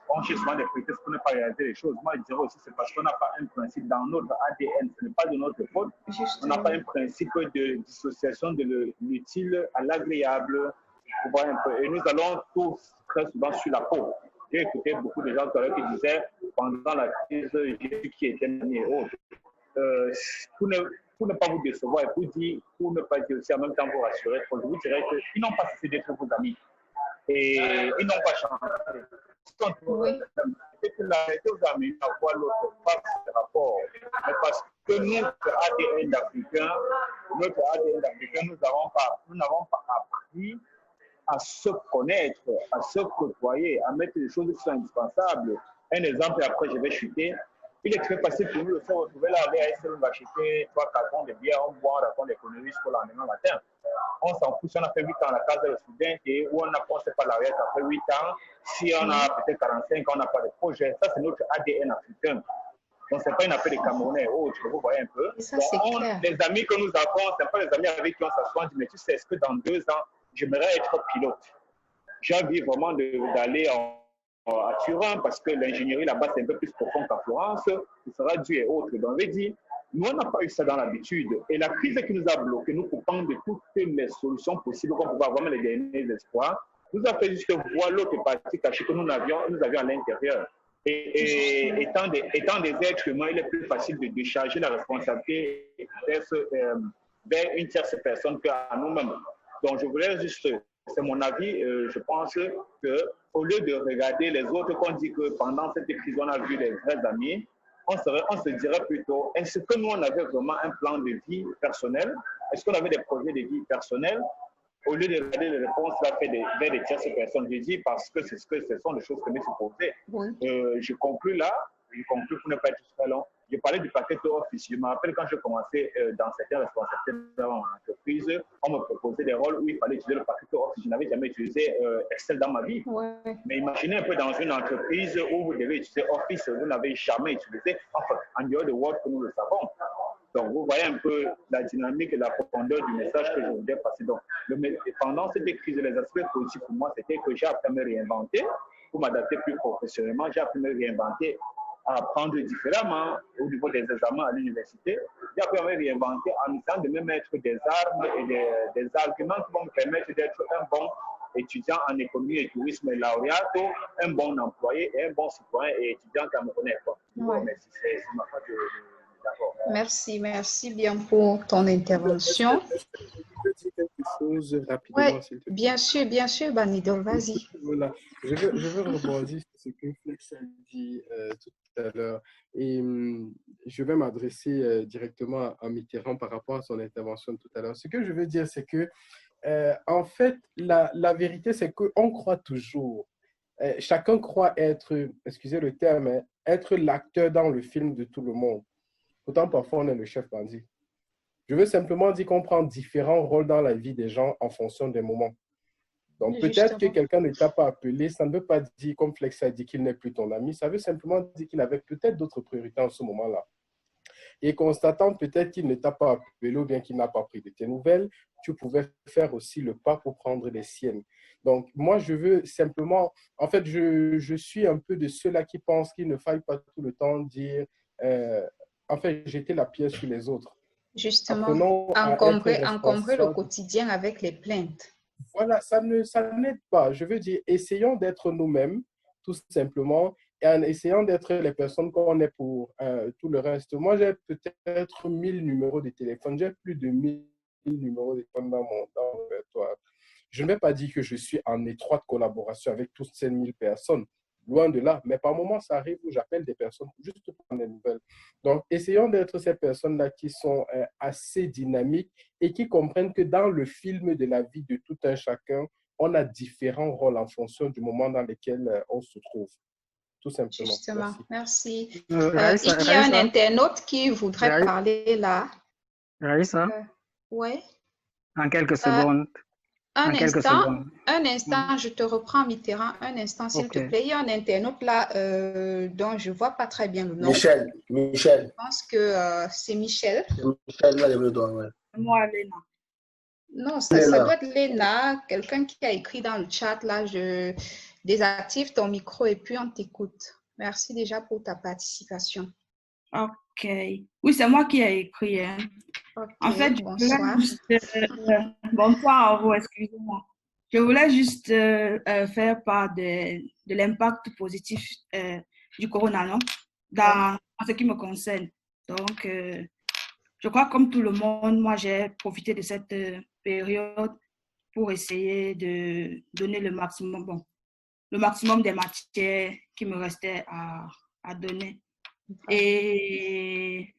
on cherche souvent des prétextes pour ne pas réaliser les choses. Moi, je dirais aussi, c'est parce qu'on n'a pas un principe dans notre ADN, ce n'est pas de notre faute. On n'a pas un principe de dissociation de l'utile à l'agréable. Et nous allons tous très souvent sur la peau. J'ai écouté beaucoup de gens tout à l'heure qui disaient, pendant la crise, Jésus qui était né et autres. Pour ne pas vous décevoir et pour ne pas dire aussi en même temps vous rassurer, je vous dirais qu'ils n'ont pas cessé d'être vos amis. Et ils n'ont pas changé. Oui. C'est que la réalité aux amis à voir l'autre, pas ce rapport. Mais parce que notre ADN d'Africain, nous n'avons pas appris à se connaître, à se côtoyer, à mettre les choses qui sont indispensables. Un exemple, et après je vais chuter. Il est très facile pour nous de se retrouver là, aller à SL, on va acheter 3 cartons de bière, on boit, on raconte des conneries jusqu'au lendemain matin. On s'en fout si on a fait 8 ans à la case de student et où on n'a pas, pas l'arrière après 8 ans. Si on a peut-être 45 ans, on n'a pas de projet. Ça, c'est notre ADN africain. Donc, ce n'est pas une affaire de Camerounais ou autre, vous voyez un peu. Et ça, donc, clair. Les amis que nous avons, ce n'est pas les amis avec qui on s'assoit, on dit, mais tu sais, est-ce que dans 2 ans, j'aimerais être pilote? J'ai envie vraiment d'aller à Turin parce que l'ingénierie là-bas, c'est un peu plus profond qu'à Florence. Ce sera dû et autres. Donc, on dit, nous, on n'a pas eu ça dans l'habitude. Et la crise qui nous a bloqués, nous coupant de toutes les solutions possibles qu'on pouvait avoir, même les derniers espoirs, nous a fait juste voir l'autre partie cachée que nous avions à l'intérieur. Et étant des êtres humains, il est plus facile de décharger la responsabilité vers une tierce personne qu'à nous-mêmes. Donc, je voulais juste, c'est mon avis, je pense qu'au lieu de regarder les autres qu'on dit que pendant cette crise, on a vu les vrais amis, on se dirait plutôt, est-ce que nous, on avait vraiment un plan de vie personnel? Est-ce qu'on avait des projets de vie personnels? Au lieu de regarder les réponses là, faites vers des tierces personnes, je dis parce que ce sont des choses que je me suis posées. Oui. Je conclue là, pour ne pas être très long. Je parlais du paquet Office. Je me rappelle quand je commençais dans certaines responsabilités dans mon entreprise, on me proposait des rôles où il fallait utiliser le paquet Office. Je n'avais jamais utilisé Excel dans ma vie. Ouais. Mais imaginez un peu dans une entreprise où vous devez utiliser Office, vous n'avez jamais utilisé, enfin, en dehors de Word que nous le savons. Donc, vous voyez un peu la dynamique et la profondeur du message que je voulais passer. Donc, pendant cette crise, les aspects politiques pour moi, c'était que j'ai appris à me réinventer pour m'adapter plus professionnellement. J'ai appris à me réinventer, à apprendre différemment au niveau des examens à l'université. J'ai appris à me réinventer en essayant de me mettre des armes et des arguments qui vont me permettre d'être un bon étudiant en économie et tourisme lauréat, un bon employé et un bon citoyen et étudiant camerounais. Ouais. Merci, c'est ma part de... Merci bien pour ton intervention. Je peux dire quelque chose rapidement, s'il te plaît. Bien sûr, Banidol, vas-y. Voilà, je veux rebondir sur ce que Flex a dit tout à l'heure et je vais m'adresser directement à Mitterrand par rapport à son intervention tout à l'heure. Ce que je veux dire, c'est que en fait, la vérité, c'est qu'on croit toujours, chacun croit être, excusez le terme, être l'acteur dans le film de tout le monde. Pourtant, parfois, on est le chef bandit. Je veux simplement dire qu'on prend différents rôles dans la vie des gens en fonction des moments. Donc, peut-être que quelqu'un ne t'a pas appelé, ça ne veut pas dire, comme Flex a dit, qu'il n'est plus ton ami. Ça veut simplement dire qu'il avait peut-être d'autres priorités en ce moment-là. Et constatant peut-être qu'il ne t'a pas appelé ou bien qu'il n'a pas pris de tes nouvelles, tu pouvais faire aussi le pas pour prendre les siennes. Donc, moi, je veux simplement, en fait, je suis un peu de ceux-là qui pensent qu'il ne faille pas tout le temps dire, en fait, jeter la pierre sur les autres. Justement, Apprenons à être encombrer le responsables. quotidien avec les plaintes. Voilà, ça n'aide pas. Je veux dire, essayons d'être nous-mêmes, tout simplement, et en essayant d'être les personnes qu'on est pour tout le reste. Moi, j'ai peut-être 1000 numéros de téléphone. J'ai plus de 1000 numéros de téléphone dans mon répertoire. Je ne vais pas dire que je suis en étroite collaboration avec toutes ces 1000 personnes. Loin de là. Mais par moments, ça arrive où j'appelle des personnes juste pour prendre des nouvelles. Donc, essayons d'être ces personnes-là qui sont assez dynamiques et qui comprennent que dans le film de la vie de tout un chacun, on a différents rôles en fonction du moment dans lequel on se trouve. Tout simplement. Justement, merci. Raïssa, Il y a un Raïssa, internaute qui voudrait parler là. Raïssa, Ouais. en quelques secondes. Un En quelques instant, secondes. je te reprends Mitterrand, un instant, s'il te Ok. plaît. Il y a un internaute là dont je ne vois pas très bien le nom. Michel. Je pense que c'est Michel. Michel, là, le doigt, ouais. Moi, Léna. Non, ça Léna. doit être Léna, quelqu'un qui a écrit dans le chat là, je désactive ton micro et puis on t'écoute. Merci déjà pour ta participation. Ok. Oui, c'est moi qui ai écrit. Hein. Ok, En fait, je bonsoir. voulais juste, bonsoir à vous, excusez-moi. Je voulais juste faire part de l'impact positif du corona, non? Dans ce qui me concerne. Donc, je crois que comme tout le monde, moi, j'ai profité de cette période pour essayer de donner le maximum des matières qui me restaient à donner. Et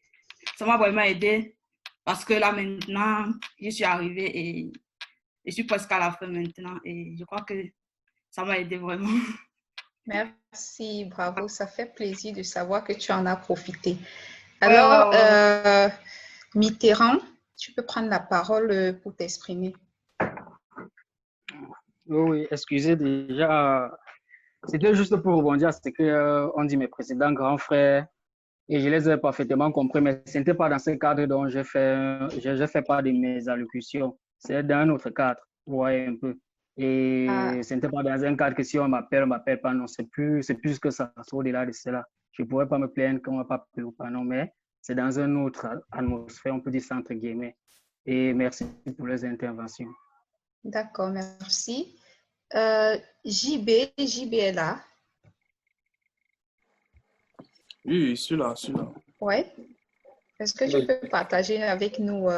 ça m'a vraiment aidé parce que là, maintenant, je suis arrivée et je suis presque à la fin maintenant. Et je crois que ça m'a aidé vraiment. Merci, bravo. Ça fait plaisir de savoir que tu en as profité. Alors, Mitterrand, tu peux prendre la parole pour t'exprimer. Oui, excusez déjà. C'était juste pour rebondir à ce qu'on dit mes précédents grands frères. Et je les ai parfaitement compris, mais ce n'était pas dans ce cadre dont je fais pas de mes allocutions. C'est dans un autre cadre, vous voyez un peu. Et ce n'était pas dans un cadre que si on m'appelle pas. Non, c'est plus que ça, c'est au-delà de cela. Je ne pourrais pas me plaindre qu'on ne m'a pas appelé ou pas, non, mais c'est dans une autre atmosphère, on peut dire ça entre guillemets. Et merci pour les interventions. D'accord, merci. JB est là. Oui, celui-là. Oui. Est-ce que tu peux partager avec nous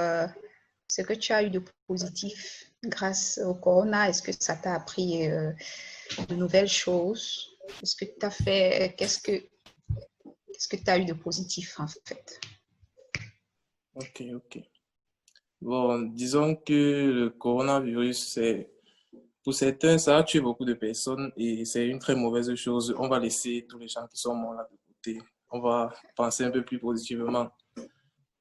ce que tu as eu de positif grâce au corona? Est-ce que ça t'a appris de nouvelles choses? Est-ce que tu as fait, qu'est-ce que tu as eu de positif en fait? Ok. Bon, disons que le coronavirus, pour certains, ça a tué beaucoup de personnes et c'est une très mauvaise chose. On va laisser tous les gens qui sont morts là de côté. On va penser un peu plus positivement.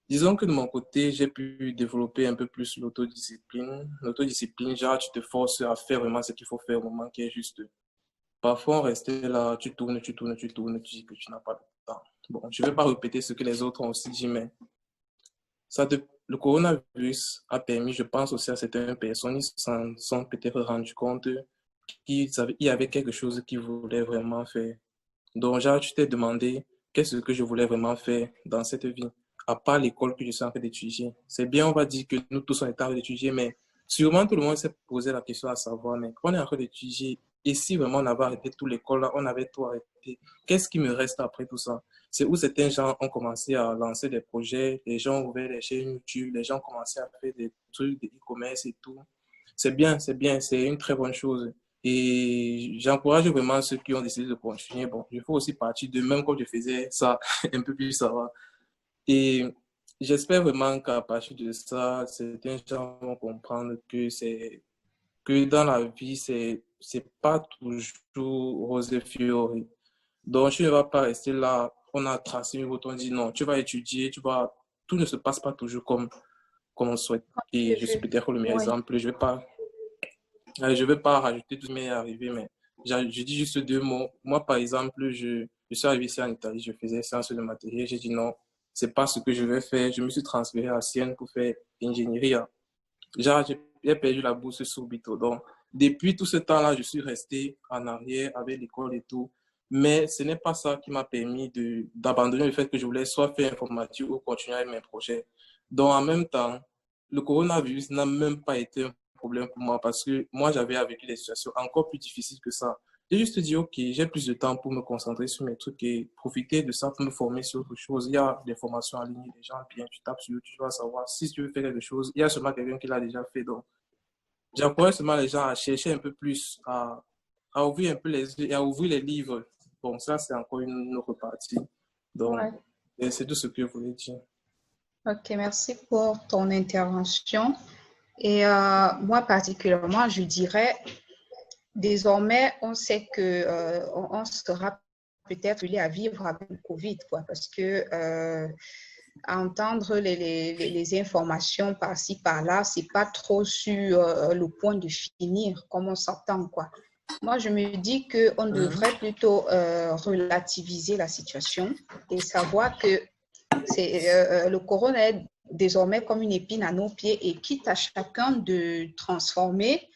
Disons que de mon côté, j'ai pu développer un peu plus l'autodiscipline. L'autodiscipline, genre, tu te forces à faire vraiment ce qu'il faut faire au moment qui est juste. Parfois, on restait là, tu tournes, tu dis que tu n'as pas le temps. Bon, je ne vais pas répéter ce que les autres ont aussi dit, mais le coronavirus a permis, je pense aussi à certaines personnes, ils s'en sont peut-être rendus compte qu'il y avait quelque chose qu'ils voulaient vraiment faire. Donc, genre, tu t'es demandé qu'est-ce que je voulais vraiment faire dans cette vie, à part l'école que je suis en train d'étudier. C'est bien, on va dire que nous tous, on est en train d'étudier, mais sûrement tout le monde s'est posé la question à savoir, mais quand on est en train d'étudier, et si vraiment on avait arrêté toute l'école, là, on avait tout arrêté, qu'est-ce qui me reste après tout ça? C'est où certains gens ont commencé à lancer des projets, les gens ont ouvert des chaînes YouTube, les gens ont commencé à faire des trucs de e-commerce et tout. C'est bien, c'est une très bonne chose. Et j'encourage vraiment ceux qui ont décidé de continuer. Bon, je fais aussi partie de même comme je faisais ça un peu plus ça va. Et j'espère vraiment qu'à partir de ça, certains gens vont comprendre que dans la vie, c'est pas toujours rose et fiori. Donc, tu ne vas pas rester là, on a tracé une route, on dit non, tu vas étudier, tout ne se passe pas toujours comme on souhaite. Et je suis peut-être le meilleur exemple. Je vais pas rajouter tout ce qui m'est arrivé, mais je dis juste 2 mots. Moi, par exemple, je suis arrivé ici en Italie, je faisais séance de matériel, j'ai dit non, c'est pas ce que je vais faire. Je me suis transféré à Sienne pour faire ingénierie. Genre, j'ai perdu la bourse subito. Donc, depuis tout ce temps-là, je suis resté en arrière avec l'école et tout. Mais ce n'est pas ça qui m'a permis d'abandonner le fait que je voulais soit faire informatique ou continuer avec mes projets. Donc, en même temps, le coronavirus n'a même pas été un problème pour moi parce que moi, j'avais vécu des situations encore plus difficiles que ça. J'ai juste dit, OK, j'ai plus de temps pour me concentrer sur mes trucs et profiter de ça pour me former sur autre chose. Il y a des formations en ligne, des gens bien, tu tapes sur YouTube, tu vas savoir si tu veux faire quelque chose. Il y a seulement quelqu'un qui l'a déjà fait. Donc, j'encourage seulement les gens à chercher un peu plus, à ouvrir un peu les yeux et à ouvrir les livres. Bon, ça, c'est encore une autre partie. Donc, Ouais. c'est tout ce que je voulais dire. Ok, merci pour ton intervention. Et moi particulièrement, je dirais, désormais, on sait que on sera peut-être lié à vivre avec le Covid, quoi, parce que à entendre les informations par-ci, par-là, c'est pas trop sur le point de finir, comme on s'attend, quoi. Moi, je me dis qu'on devrait plutôt relativiser la situation et savoir que le corona est désormais comme une épine à nos pieds et quitte à chacun de transformer,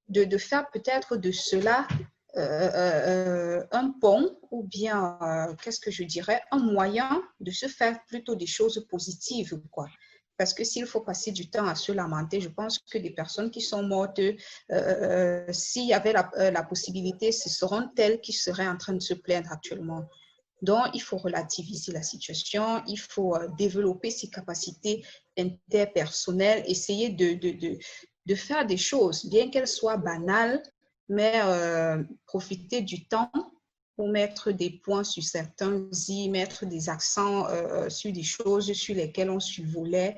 de faire peut-être de cela un pont ou bien, qu'est-ce que je dirais, un moyen de se faire plutôt des choses positives, quoi. Parce que s'il faut passer du temps à se lamenter, je pense que les personnes qui sont mortes, s'il y avait la possibilité, ce seront elles qui seraient en train de se plaindre actuellement. Donc, il faut relativiser la situation, il faut développer ses capacités interpersonnelles, essayer de faire des choses, bien qu'elles soient banales, mais profiter du temps pour mettre des points sur certains i, mettre des accents sur des choses sur lesquelles on survolait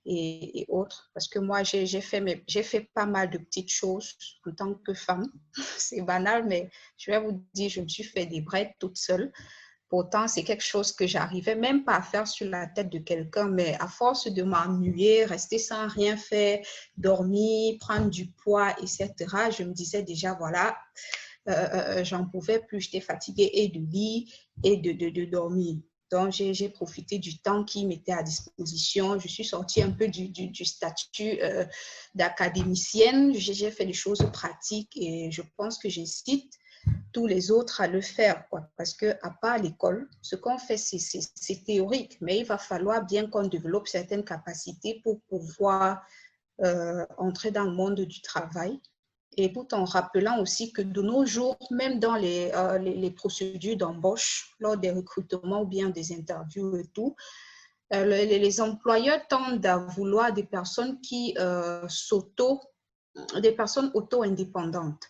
et autres. Parce que moi, j'ai fait pas mal de petites choses en tant que femme. C'est banal, mais je vais vous dire, je me suis fait des breaks toute seule. Pourtant, c'est quelque chose que j'arrivais même pas à faire sur la tête de quelqu'un, mais à force de m'ennuyer, rester sans rien faire, dormir, prendre du poids, etc., je me disais déjà, voilà, j'en pouvais plus, j'étais fatiguée et de lire et de dormir. Donc, j'ai profité du temps qui m'était à disposition. Je suis sortie un peu du statut d'académicienne. J'ai fait des choses pratiques et je pense que j'incite tous les autres à le faire, quoi. Parce qu'à part l'école, ce qu'on fait, c'est théorique, mais il va falloir bien qu'on développe certaines capacités pour pouvoir entrer dans le monde du travail. Et tout en rappelant aussi que de nos jours, même dans les procédures d'embauche, lors des recrutements ou bien des interviews et tout, les employeurs tendent à vouloir des personnes qui des personnes auto-indépendantes.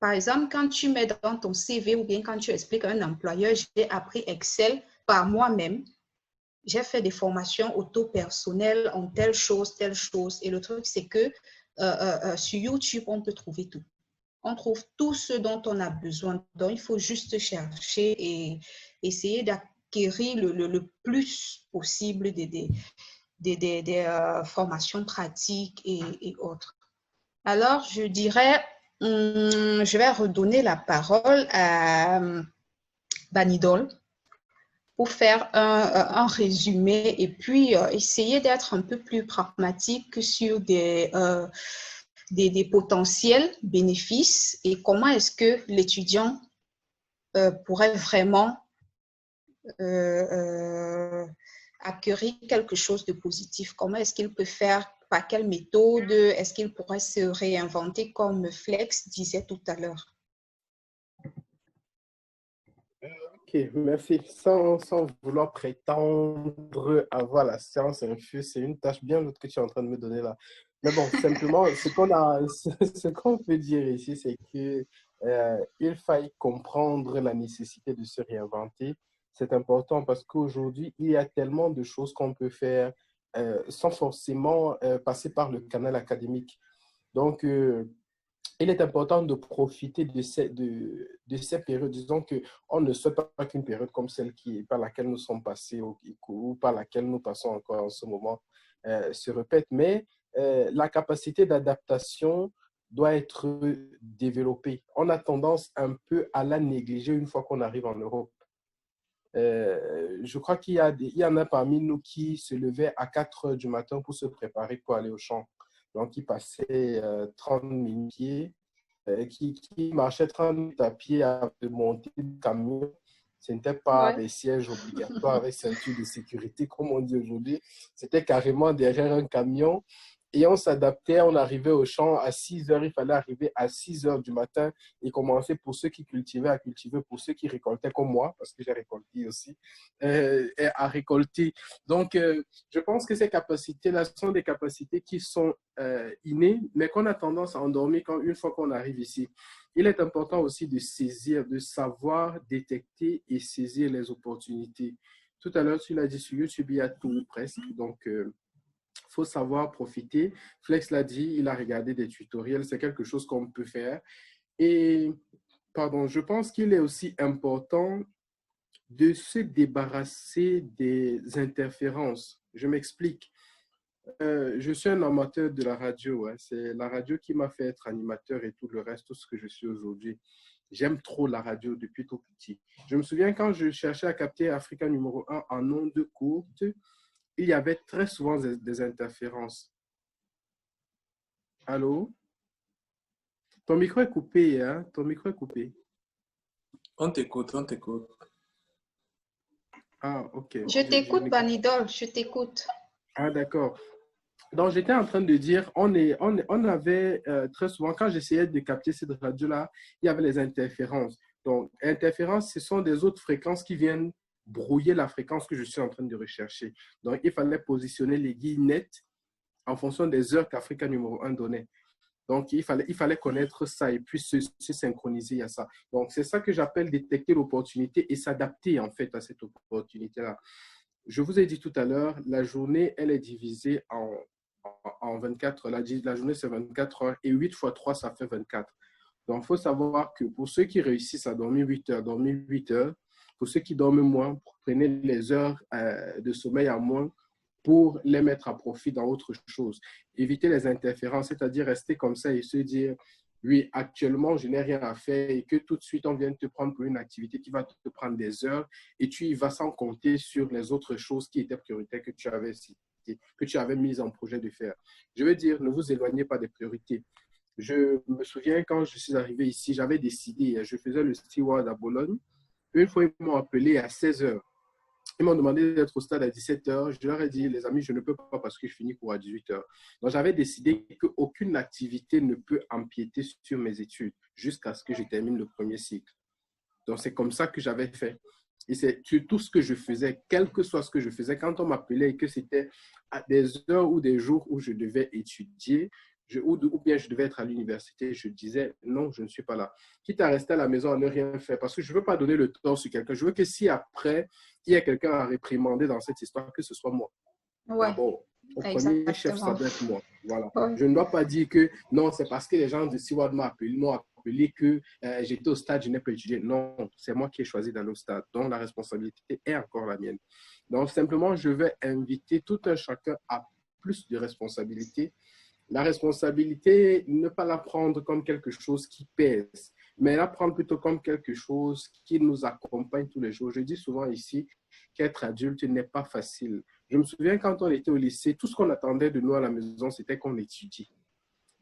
Par exemple, quand tu mets dans ton CV ou bien quand tu expliques à un employeur, j'ai appris Excel par moi-même, j'ai fait des formations auto-personnelles en telle chose. Et le truc, c'est que sur YouTube, on peut trouver tout. On trouve tout ce dont on a besoin. Donc, il faut juste chercher et essayer d'acquérir le plus possible des formations pratiques et autres. Alors, je dirais, je vais redonner la parole à Banidol pour faire un résumé et puis essayer d'être un peu plus pragmatique sur des potentiels bénéfices et comment est-ce que l'étudiant pourrait vraiment acquérir quelque chose de positif. Comment est-ce qu'il peut faire, par quelle méthode, est-ce qu'il pourrait se réinventer comme Flex disait tout à l'heure? Ok, merci. Sans vouloir prétendre avoir la science infuse, c'est une tâche bien lourde que tu es en train de me donner là. Mais bon, simplement, ce qu'on peut dire ici, c'est que il faille comprendre la nécessité de se réinventer. C'est important parce qu'aujourd'hui, il y a tellement de choses qu'on peut faire sans forcément passer par le canal académique. Donc, il est important de profiter de ces périodes. Disons qu'on ne souhaite pas qu'une période comme celle par laquelle nous sommes passés ou par laquelle nous passons encore en ce moment se répète. Mais la capacité d'adaptation doit être développée. On a tendance un peu à la négliger une fois qu'on arrive en Europe. Je crois qu'il y en a parmi nous qui se levaient à 4 heures du matin pour se préparer pour aller au champ. Donc, ils passaient 30 minutes à pied, qui marchaient 30 minutes à pied à monter le camion. Ce n'était pas des sièges obligatoires avec ceinture de sécurité, comme on dit aujourd'hui. C'était carrément derrière un camion. Et on s'adaptait, on arrivait au champ à 6 heures. Il fallait arriver à 6 heures du matin et commencer pour ceux qui cultivaient à cultiver, pour ceux qui récoltaient comme moi, parce que j'ai récolté aussi, à récolter. Donc, je pense que ces capacités-là sont des capacités qui sont innées, mais qu'on a tendance à endormir une fois qu'on arrive ici. Il est important aussi de saisir, de savoir détecter et saisir les opportunités. Tout à l'heure, tu l'as dit, sur YouTube, il y a tout presque. Donc, il faut savoir profiter. Flex l'a dit, il a regardé des tutoriels. C'est quelque chose qu'on peut faire. Et, je pense qu'il est aussi important de se débarrasser des interférences. Je m'explique. Je suis un amateur de la radio. C'est la radio qui m'a fait être animateur et tout le reste, tout ce que je suis aujourd'hui. J'aime trop la radio depuis tout petit. Je me souviens quand je cherchais à capter Africa numéro 1 en ondes courtes, il y avait très souvent des interférences. Allô? Ton micro est coupé, hein? Ton micro est coupé. On t'écoute, on t'écoute. Ah, ok. Je t'écoute, Banidol, je t'écoute. Ah, d'accord. Donc, j'étais en train de dire, on avait très souvent, quand j'essayais de capter cette radio-là, il y avait les interférences. Donc, interférences, ce sont des autres fréquences qui viennent brouiller la fréquence que je suis en train de rechercher. Donc, il fallait positionner les guilles nettes en fonction des heures qu'Africa numéro 1 donnait. Donc, il fallait connaître ça et puis se synchroniser à ça. Donc, c'est ça que j'appelle détecter l'opportunité et s'adapter en fait à cette opportunité-là. Je vous ai dit tout à l'heure, la journée, elle est divisée en 24 heures. La journée, c'est 24 heures et 8 fois 3, ça fait 24. Donc, il faut savoir que pour ceux qui réussissent à dormir 8 heures, dormir 8 heures. Pour ceux qui dorment moins, prenez les heures de sommeil à moins pour les mettre à profit dans autre chose. Évitez les interférences, c'est-à-dire rester comme ça et se dire, oui, actuellement, je n'ai rien à faire et que tout de suite, on vient te prendre pour une activité qui va te prendre des heures et tu y vas sans compter sur les autres choses qui étaient prioritaires que tu avais citées, que tu avais mises en projet de faire. Je veux dire, ne vous éloignez pas des priorités. Je me souviens quand je suis arrivé ici, j'avais décidé, je faisais le steward à Bologne. Une fois, ils m'ont appelé à 16 heures. Ils m'ont demandé d'être au stade à 17 heures. Je leur ai dit, les amis, je ne peux pas parce que je finis cours à 18 heures. Donc, j'avais décidé qu'aucune activité ne peut empiéter sur mes études jusqu'à ce que je termine le premier cycle. Donc, c'est comme ça que j'avais fait. Et c'est tout ce que je faisais, quel que soit ce que je faisais, quand on m'appelait et que c'était à des heures ou des jours où je devais étudier, ou bien je devais être à l'université, je disais non, je ne suis pas là. Quitte à rester à la maison à ne rien faire, parce que je ne veux pas donner le tort sur quelqu'un. Je veux que si après, il y a quelqu'un à réprimander dans cette histoire, que ce soit moi. Ouais. D'abord, au premier chef, ça doit être moi. Voilà. Ouais. Je ne dois pas dire que non, c'est parce que les gens de Seward m'ont appelé que j'étais au stade, je n'ai pas étudié. Non, c'est moi qui ai choisi d'aller au stade. Donc, la responsabilité est encore la mienne. Donc, simplement, je vais inviter tout un chacun à plus de responsabilité. La responsabilité, ne pas la prendre comme quelque chose qui pèse, mais la prendre plutôt comme quelque chose qui nous accompagne tous les jours. Je dis souvent ici qu'être adulte n'est pas facile. Je me souviens quand on était au lycée, tout ce qu'on attendait de nous à la maison, c'était qu'on étudie.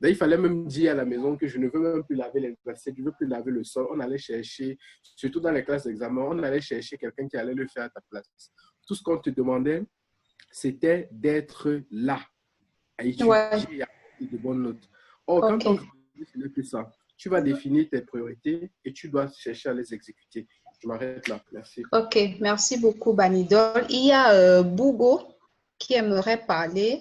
Là, il fallait même dire à la maison que je ne veux même plus laver les assiettes, je ne veux plus laver le sol. On allait chercher, surtout dans les classes d'examen, on allait chercher quelqu'un qui allait le faire à ta place. Tout ce qu'on te demandait, c'était d'être là, à étudier et à avoir de bonnes notes. Or, quand on grandit, ce n'est plus ça. Tu vas définir tes priorités et tu dois chercher à les exécuter. Je m'arrête là. Merci. Ok, merci beaucoup, Banidol. Il y a Bougo qui aimerait parler.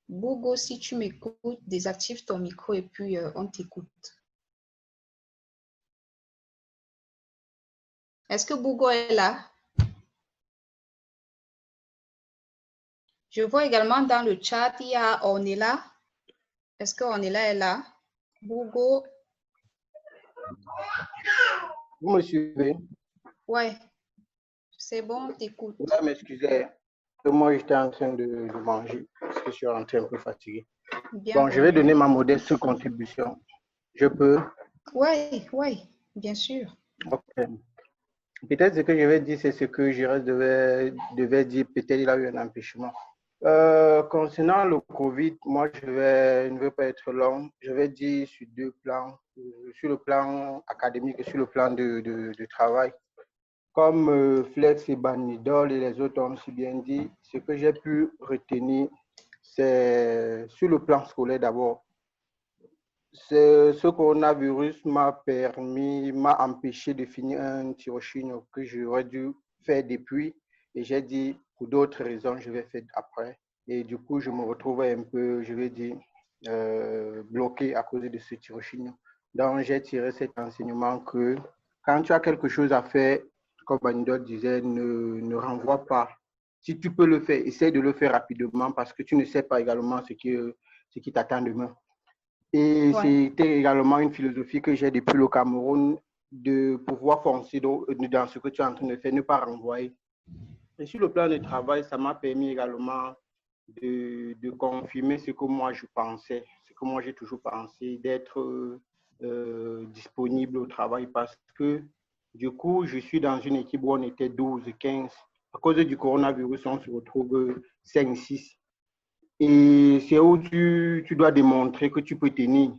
Bougo, si tu m'écoutes, désactive ton micro et puis on t'écoute. Est-ce que Bougo est là? Je vois également dans le chat, il y a Ornella. Est-ce que Ornella est là? Bougo. Vous me suivez? Ouais, c'est bon, t'écoute. Vous m'excusez, moi j'étais en train de manger parce que je suis rentré un peu fatigué. Bien bon, je vais donner ma modeste contribution. Je peux? Oui, bien sûr. Ok. Peut-être ce que je vais dire, c'est ce que Gérard devait dire. Peut-être il a eu un empêchement. Concernant le Covid, moi, ne vais pas être long. Je vais dire sur deux plans, sur le plan académique et sur le plan de travail. Comme Flex et Banidol et les autres ont si bien dit, ce que j'ai pu retenir, c'est sur le plan scolaire d'abord. Ce coronavirus m'a empêché de finir un tirochinio que j'aurais dû faire depuis. Et j'ai dit, pour d'autres raisons, je vais faire après. Et du coup, je me retrouve un peu, je vais dire, bloqué à cause de ce tirochinio. Donc, j'ai tiré cet enseignement que quand tu as quelque chose à faire, comme Banidot disait, ne renvoie pas. Si tu peux le faire, essaie de le faire rapidement parce que tu ne sais pas également ce qui t'attend demain. Et c'était également une philosophie que j'ai depuis le Cameroun, de pouvoir foncer dans ce que tu es en train de faire, ne pas renvoyer. Et sur le plan de travail, ça m'a permis également de confirmer ce que moi je pensais, ce que moi j'ai toujours pensé, d'être disponible au travail parce que du coup, je suis dans une équipe où on était 12, 15. À cause du coronavirus, on se retrouve 5, 6. Et c'est où tu dois démontrer que tu peux tenir.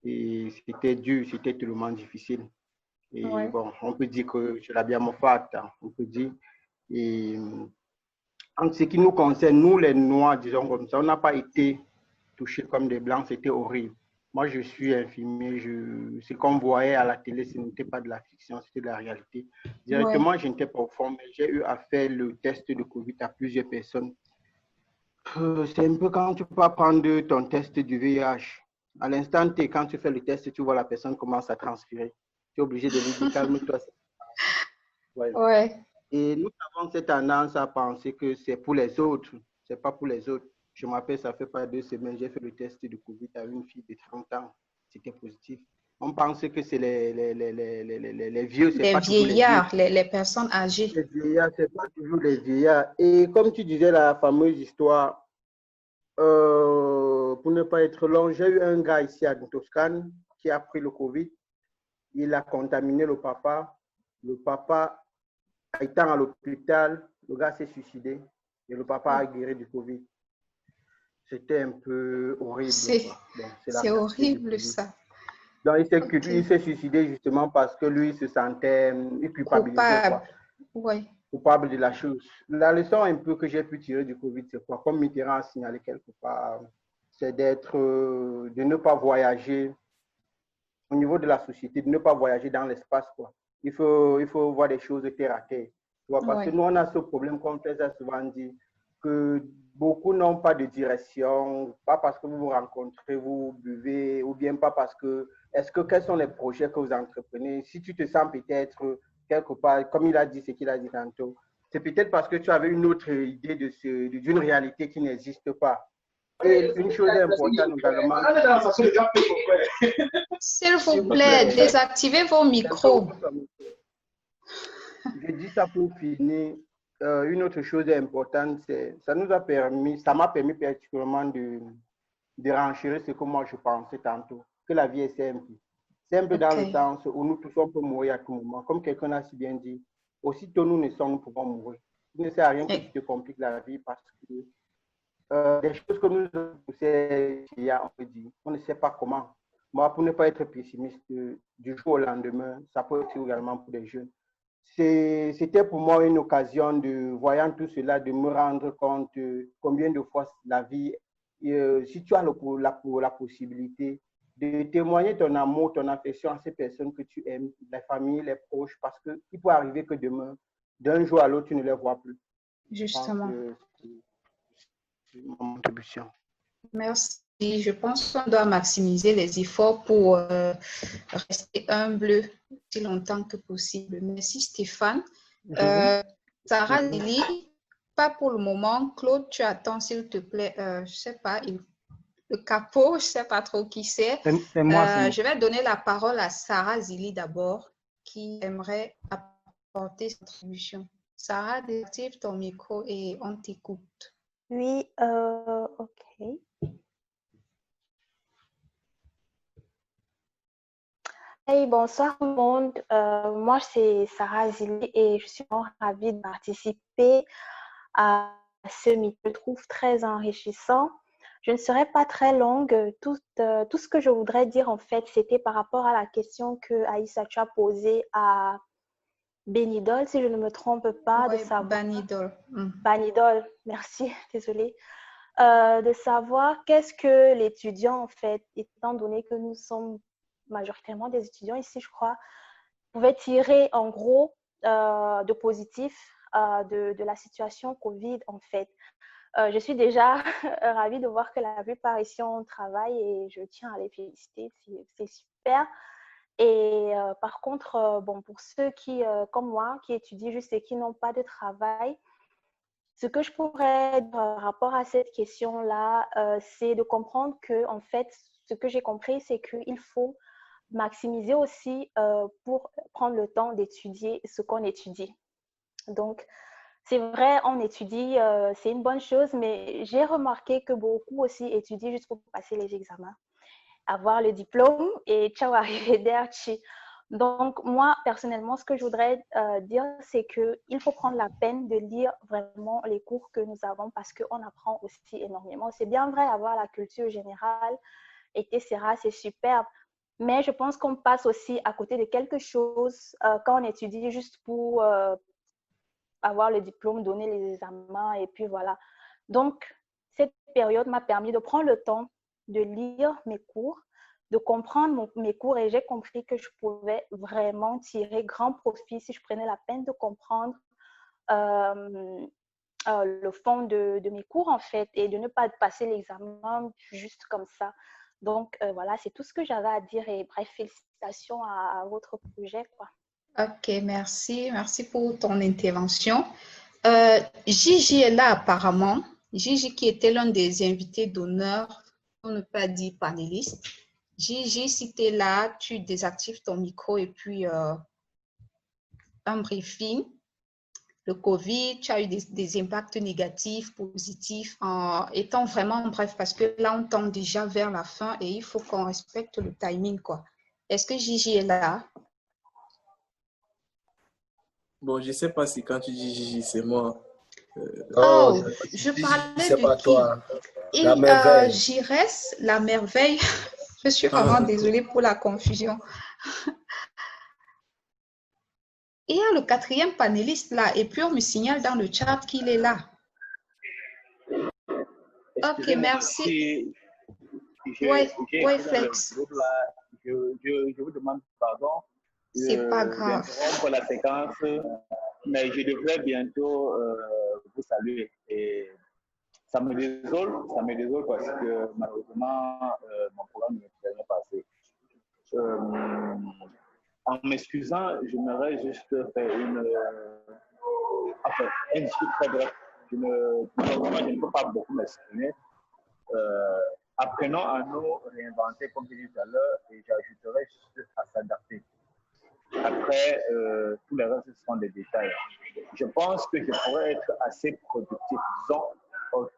Et c'était dur, c'était tellement difficile. Et bon, on peut dire que je l'ai bien fait, on peut dire. Et en ce qui nous concerne, nous les Noirs, disons comme ça, on n'a pas été touchés comme des Blancs, c'était horrible. Moi, je suis infirmier, ce qu'on voyait à la télé, ce n'était pas de la fiction, c'était de la réalité. Directement, je n'étais pas au fond, mais j'ai eu à faire le test de Covid à plusieurs personnes. C'est un peu quand tu peux prendre ton test du VIH. À l'instant T, quand tu fais le test, tu vois la personne commence à transpirer. Tu es obligé de lui dire calme-toi. Et nous avons cette tendance à penser que c'est pour les autres, c'est pas pour les autres. Je m'appelle, ça fait pas 2 semaines, j'ai fait le test de Covid à une fille de 30 ans. C'était positif. On pense que c'est les vieux, c'est pas toujours les vieux. Les personnes âgées. Les vieillards, c'est pas toujours les vieillards. Et comme tu disais, la fameuse histoire, pour ne pas être long, j'ai eu un gars ici à Toscane qui a pris le Covid. Il a contaminé le papa. Le papa, étant à l'hôpital, le gars s'est suicidé et le papa a guéri du Covid. C'était un peu horrible. C'est horrible ça. Donc, il s'est suicidé justement parce que lui se sentait culpabilisé. Coupable de la chose. La leçon un peu que j'ai pu tirer du Covid, c'est quoi? Comme Mitterrand a signalé quelque part, c'est de ne pas voyager au niveau de la société, de ne pas voyager dans l'espace, quoi. Il faut voir des choses terre à terre. Parce que nous, on a ce problème, comme Fred a souvent dit, que beaucoup n'ont pas de direction, pas parce que vous vous rencontrez, vous buvez, ou bien pas parce que, quels sont les projets que vous entreprenez? Si tu te sens peut-être quelque part, comme il a dit ce qu'il a dit tantôt, c'est peut-être parce que tu avais une autre idée d'une réalité qui n'existe pas. Et une chose importante également. S'il vous plaît, désactivez vos micros. Je dis ça pour finir. Une autre chose importante, ça m'a permis particulièrement de renchérir ce que moi je pensais tantôt, que la vie est simple. Simple dans le sens où nous tous on peut mourir à tout moment. Comme quelqu'un a si bien dit, aussitôt nous naissons, nous pouvons mourir. Il ne sert à rien que tu te compliques la vie parce que des choses que nous on peut dire, on ne sait pas comment. Moi, pour ne pas être pessimiste, du jour au lendemain, ça peut être également pour les jeunes. C'était pour moi une occasion voyant tout cela, de me rendre compte combien de fois la vie, si tu as la possibilité de témoigner ton amour, ton affection à ces personnes que tu aimes, la famille, les proches, parce qu'il peut arriver que demain, d'un jour à l'autre, tu ne les vois plus. Justement. C'est ma contribution. Merci. Je pense qu'on doit maximiser les efforts pour rester humble aussi longtemps que possible. Merci Stéphane. Sarah Lily, pas pour le moment. Claude, tu attends s'il te plaît. Je ne sais pas, le capot, je ne sais pas trop qui c'est. C'est moi. Je vais donner la parole à Sarah Zili d'abord, qui aimerait apporter sa contribution. Sarah, désactive ton micro et on t'écoute. Oui, ok. Hey, bonsoir tout le monde. Moi, c'est Sarah Zili et je suis vraiment ravie de participer à ce meet. Je le trouve très enrichissant. Je ne serai pas très longue. Tout ce que je voudrais dire, en fait, c'était par rapport à la question que Aïssa a posée à Benidol, si je ne me trompe pas, de Ouais, savoir... Banidol. Banidol, merci, désolée. De savoir qu'est-ce que l'étudiant, en fait, étant donné que nous sommes majoritairement des étudiants ici, je crois, pouvait tirer en gros de positif de la situation Covid, en fait. Je suis déjà ravie de voir que la plupart ici on travaille et je tiens à les féliciter, c'est super. Et par contre, bon, pour ceux qui, comme moi, qui étudient juste et qui n'ont pas de travail, ce que je pourrais dire par rapport à cette question-là, c'est de comprendre que, en fait, ce que j'ai compris, c'est qu'il faut maximiser aussi pour prendre le temps d'étudier ce qu'on étudie. Donc, c'est vrai, on étudie, c'est une bonne chose, mais j'ai remarqué que beaucoup aussi étudient juste pour passer les examens, avoir le diplôme et ciao, arrivederci. Donc, moi, personnellement, ce que je voudrais dire, c'est qu'il faut prendre la peine de lire vraiment les cours que nous avons parce qu'on apprend aussi énormément. C'est bien vrai, avoir la culture générale, etc., c'est superbe. Mais je pense qu'on passe aussi à côté de quelque chose quand on étudie juste pour avoir le diplôme, donner les examens et puis voilà. Donc, cette période m'a permis de prendre le temps de lire mes cours, de comprendre mes cours et j'ai compris que je pouvais vraiment tirer grand profit si je prenais la peine de comprendre le fond de mes cours en fait et de ne pas passer l'examen juste comme ça. Donc voilà, c'est tout ce que j'avais à dire et bref, félicitations à votre projet, quoi. Ok, merci. Merci pour ton intervention. Gigi est là apparemment. Gigi qui était l'un des invités d'honneur, pour ne pas dire panéliste. Gigi, si tu es là, tu désactives ton micro et puis un briefing. Le Covid, tu as eu des impacts négatifs, positifs, en étant vraiment bref, parce que là, on tend déjà vers la fin et il faut qu'on respecte le timing, quoi. Est-ce que Gigi est là? Bon, je ne sais pas si quand tu dis Gigi, c'est moi. Oh, je parlais c'est de pas qui? toi. Et La merveille. Jires, la merveille. Je suis vraiment désolée pour la confusion. Et il y a le quatrième panéliste là, et puis on me signale dans le chat qu'il est là. Ok, merci. Oui, Flex. Je vous demande pardon. C'est pas grave. D'interrompre la séquence, mais je devrais bientôt vous saluer. Et ça me désole parce que malheureusement, mon programme ne me permet pas assez. En m'excusant, j'aimerais juste faire une discussion très brève. Je ne peux pas beaucoup m'exprimer. Apprenons à nous réinventer, comme je disais tout à l'heure, et j'ajouterai juste à s'adapter. Après, tous les restes seront des détails. Je pense que je pourrais être assez productif, disons,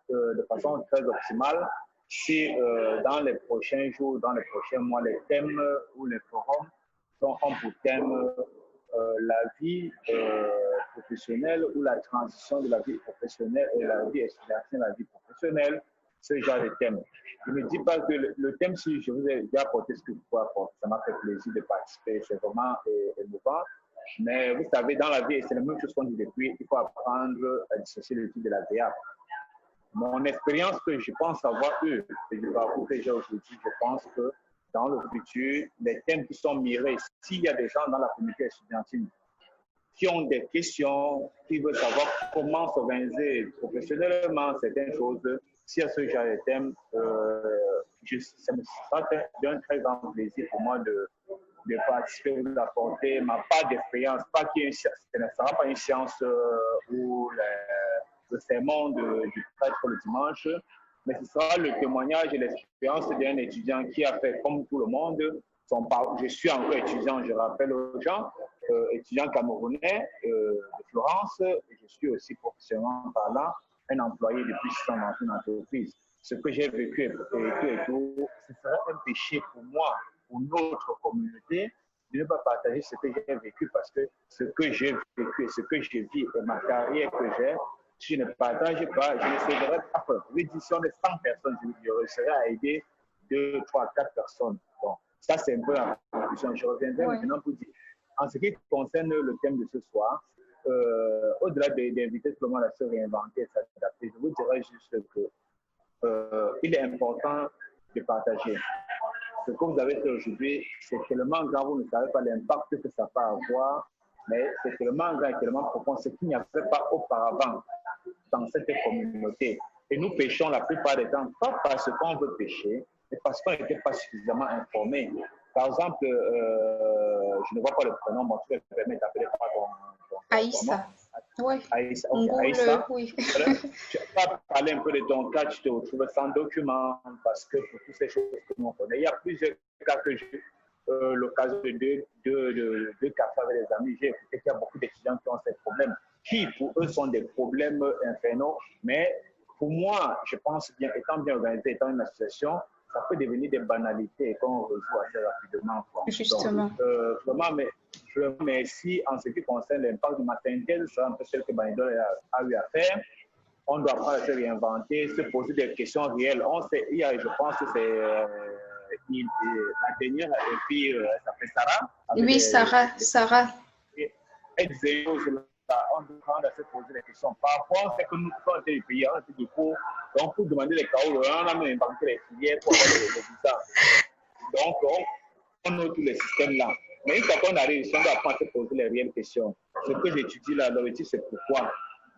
de façon très optimale, si dans les prochains jours, dans les prochains mois, les thèmes ou les forums ont pour thème la vie professionnelle ou la transition de la vie professionnelle et la vie étudiantine à la vie professionnelle, ce genre de thème. Je ne dis pas que le thème, si je vous ai déjà apporté ce que je peux apporter, ça m'a fait plaisir de participer, c'est vraiment émouvant. Mais vous savez, dans la vie, c'est la même chose qu'on dit depuis, il faut apprendre à dissocier le type de l'agréable. Mon expérience que je pense avoir eu, et du parcours que j'ai aujourd'hui, je pense que dans le futur, les thèmes qui sont mirés, s'il y a des gens dans la communauté estudiantine qui ont des questions, qui veulent savoir comment s'organiser professionnellement, certaines choses, s'il y a ce genre de thème, ça me sera d'un très grand plaisir pour moi de participer, de apporter ma part d'expérience, pas qu'il ce ne sera pas une science où le sermon du prêtre le dimanche, mais ce sera le témoignage et l'expérience d'un étudiant qui a fait comme tout le monde. Je suis encore étudiant, je rappelle aux gens, étudiant camerounais de Florence, et je suis aussi professionnellement parlant un employé depuis 6 ans dans une entreprise. Ce que j'ai vécu et tout, ce serait un péché pour moi, pour notre communauté, je ne peux pas partager ce que j'ai vécu parce que ce que j'ai vécu et ce que je vis et ma carrière que j'ai, si je ne partage pas, je ne serai pas. Enfin, si on est 100 personnes, je réussirai à aider 2, 3, 4 personnes. Bon, ça, c'est un peu la conclusion. Je reviendrai maintenant pour dire, en ce qui concerne le thème de ce soir, au-delà d'inviter tout le monde à se réinventer et s'adapter, je vous dirais juste que il est important de partager. Ce que vous avez fait aujourd'hui, c'est tellement grand, vous ne savez pas l'impact que ça peut avoir, mais c'est tellement grand et tellement profond, ce qu'il n'y avait pas auparavant dans cette communauté. Et nous péchons la plupart des temps, pas parce qu'on veut pécher, mais parce qu'on n'était pas suffisamment informés. Par exemple, je ne vois pas le prénom, mais tu peux me permettre d'appeler par ton Aïssa. Oui. Aïssa, okay. Aïssa. Oui. Tu vas parler un peu de ton cas, tu te retrouves sans document, parce que pour toutes ces choses que nous connaissons. Il y a plusieurs cas que j'ai l'occasion de café avec des amis. J'ai écouté qu'il y a beaucoup d'étudiants qui ont ces problèmes, qui pour eux sont des problèmes infernaux, mais pour moi, je pense bien, étant bien organisé, étant une association, ça peut devenir des banalités qu'on rejoue assez rapidement. Quoi. Justement. Donc, vraiment, mais je vous remercie en ce qui concerne l'impact du maternité, c'est un peu ce que Banidol a eu à faire. On doit pas se réinventer, se poser des questions réelles. On sait, il y a, je pense que c'est la dernière, et puis ça fait Sarah. Oui, Sarah. On doit se poser des questions. Par rapport à ce que nous sommes des pays, on a fait du cours, donc pour demander les KO, on a même inventé les filières pour avoir les visas. Donc, on a tous les systèmes là. Mais une fois qu'on arrive, on doit apprendre à se poser les réelles questions. Ce que j'étudie là, l'objectif, c'est pourquoi.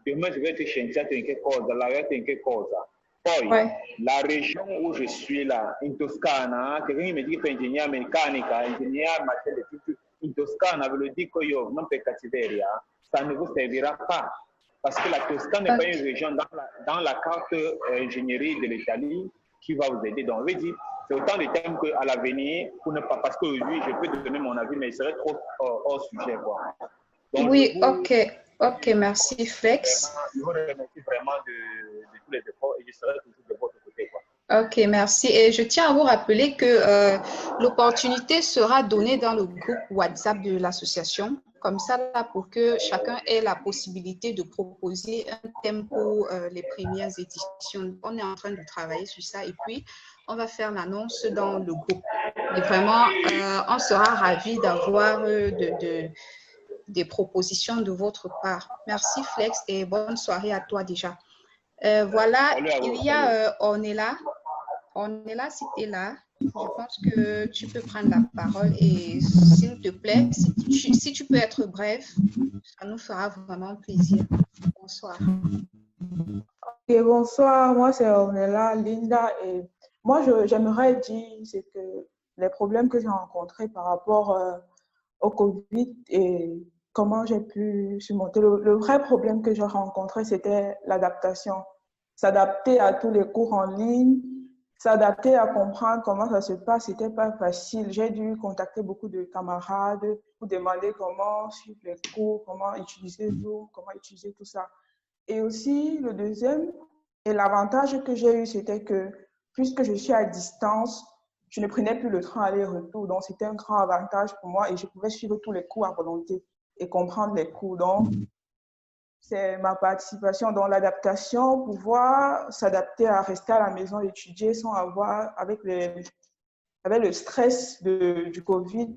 Demain, je vais être scientifique in che cosa, laureato in che cosa. Poi, la région où je suis là, in Toscana, quelqu'un qui me dit qu'il fait ingénieur mécanique, ingénieur machin de tout, in Toscana, veut dire que yo, non per cattiveria, ça ne vous servira pas. Parce que la Toscane n'est pas une région dans la carte ingénierie de l'Italie qui va vous aider. Donc, je veux dire, c'est autant de thèmes qu'à l'avenir, parce qu'aujourd'hui, je peux te donner mon avis, mais il serait trop hors sujet. Quoi. Donc, oui, ok, merci Flex. Je vous remercie vraiment de tous les efforts et je serai toujours de votre côté. Quoi. Ok, merci. Et je tiens à vous rappeler que l'opportunité sera donnée dans le groupe WhatsApp de l'association. Comme ça, là, pour que chacun ait la possibilité de proposer un thème pour les premières éditions. On est en train de travailler sur ça et puis on va faire l'annonce dans le groupe. Et vraiment, on sera ravis d'avoir des propositions de votre part. Merci Flex et bonne soirée à toi déjà. Voilà, il y a Ornella. Ornella, si tu es là, je pense que tu peux prendre la parole et s'il te plaît, si tu peux être bref, ça nous fera vraiment plaisir. Bonsoir. Okay, bonsoir, moi c'est Ornella, Linda et moi j'aimerais dire c'est que les problèmes que j'ai rencontrés par rapport au Covid et comment j'ai pu surmonter. Le vrai problème que j'ai rencontré, c'était l'adaptation. S'adapter à tous les cours en ligne, s'adapter à comprendre comment ça se passe, c'était pas facile. J'ai dû contacter beaucoup de camarades pour demander comment suivre les cours, comment utiliser Zoom, comment utiliser tout ça. Et aussi, le deuxième, et l'avantage que j'ai eu, c'était que puisque je suis à distance, je ne prenais plus le train aller-retour. Donc, c'était un grand avantage pour moi et je pouvais suivre tous les cours à volonté et comprendre les cours. Donc, c'est ma participation dans l'adaptation, pouvoir s'adapter à rester à la maison, étudier sans avoir, avec le stress du Covid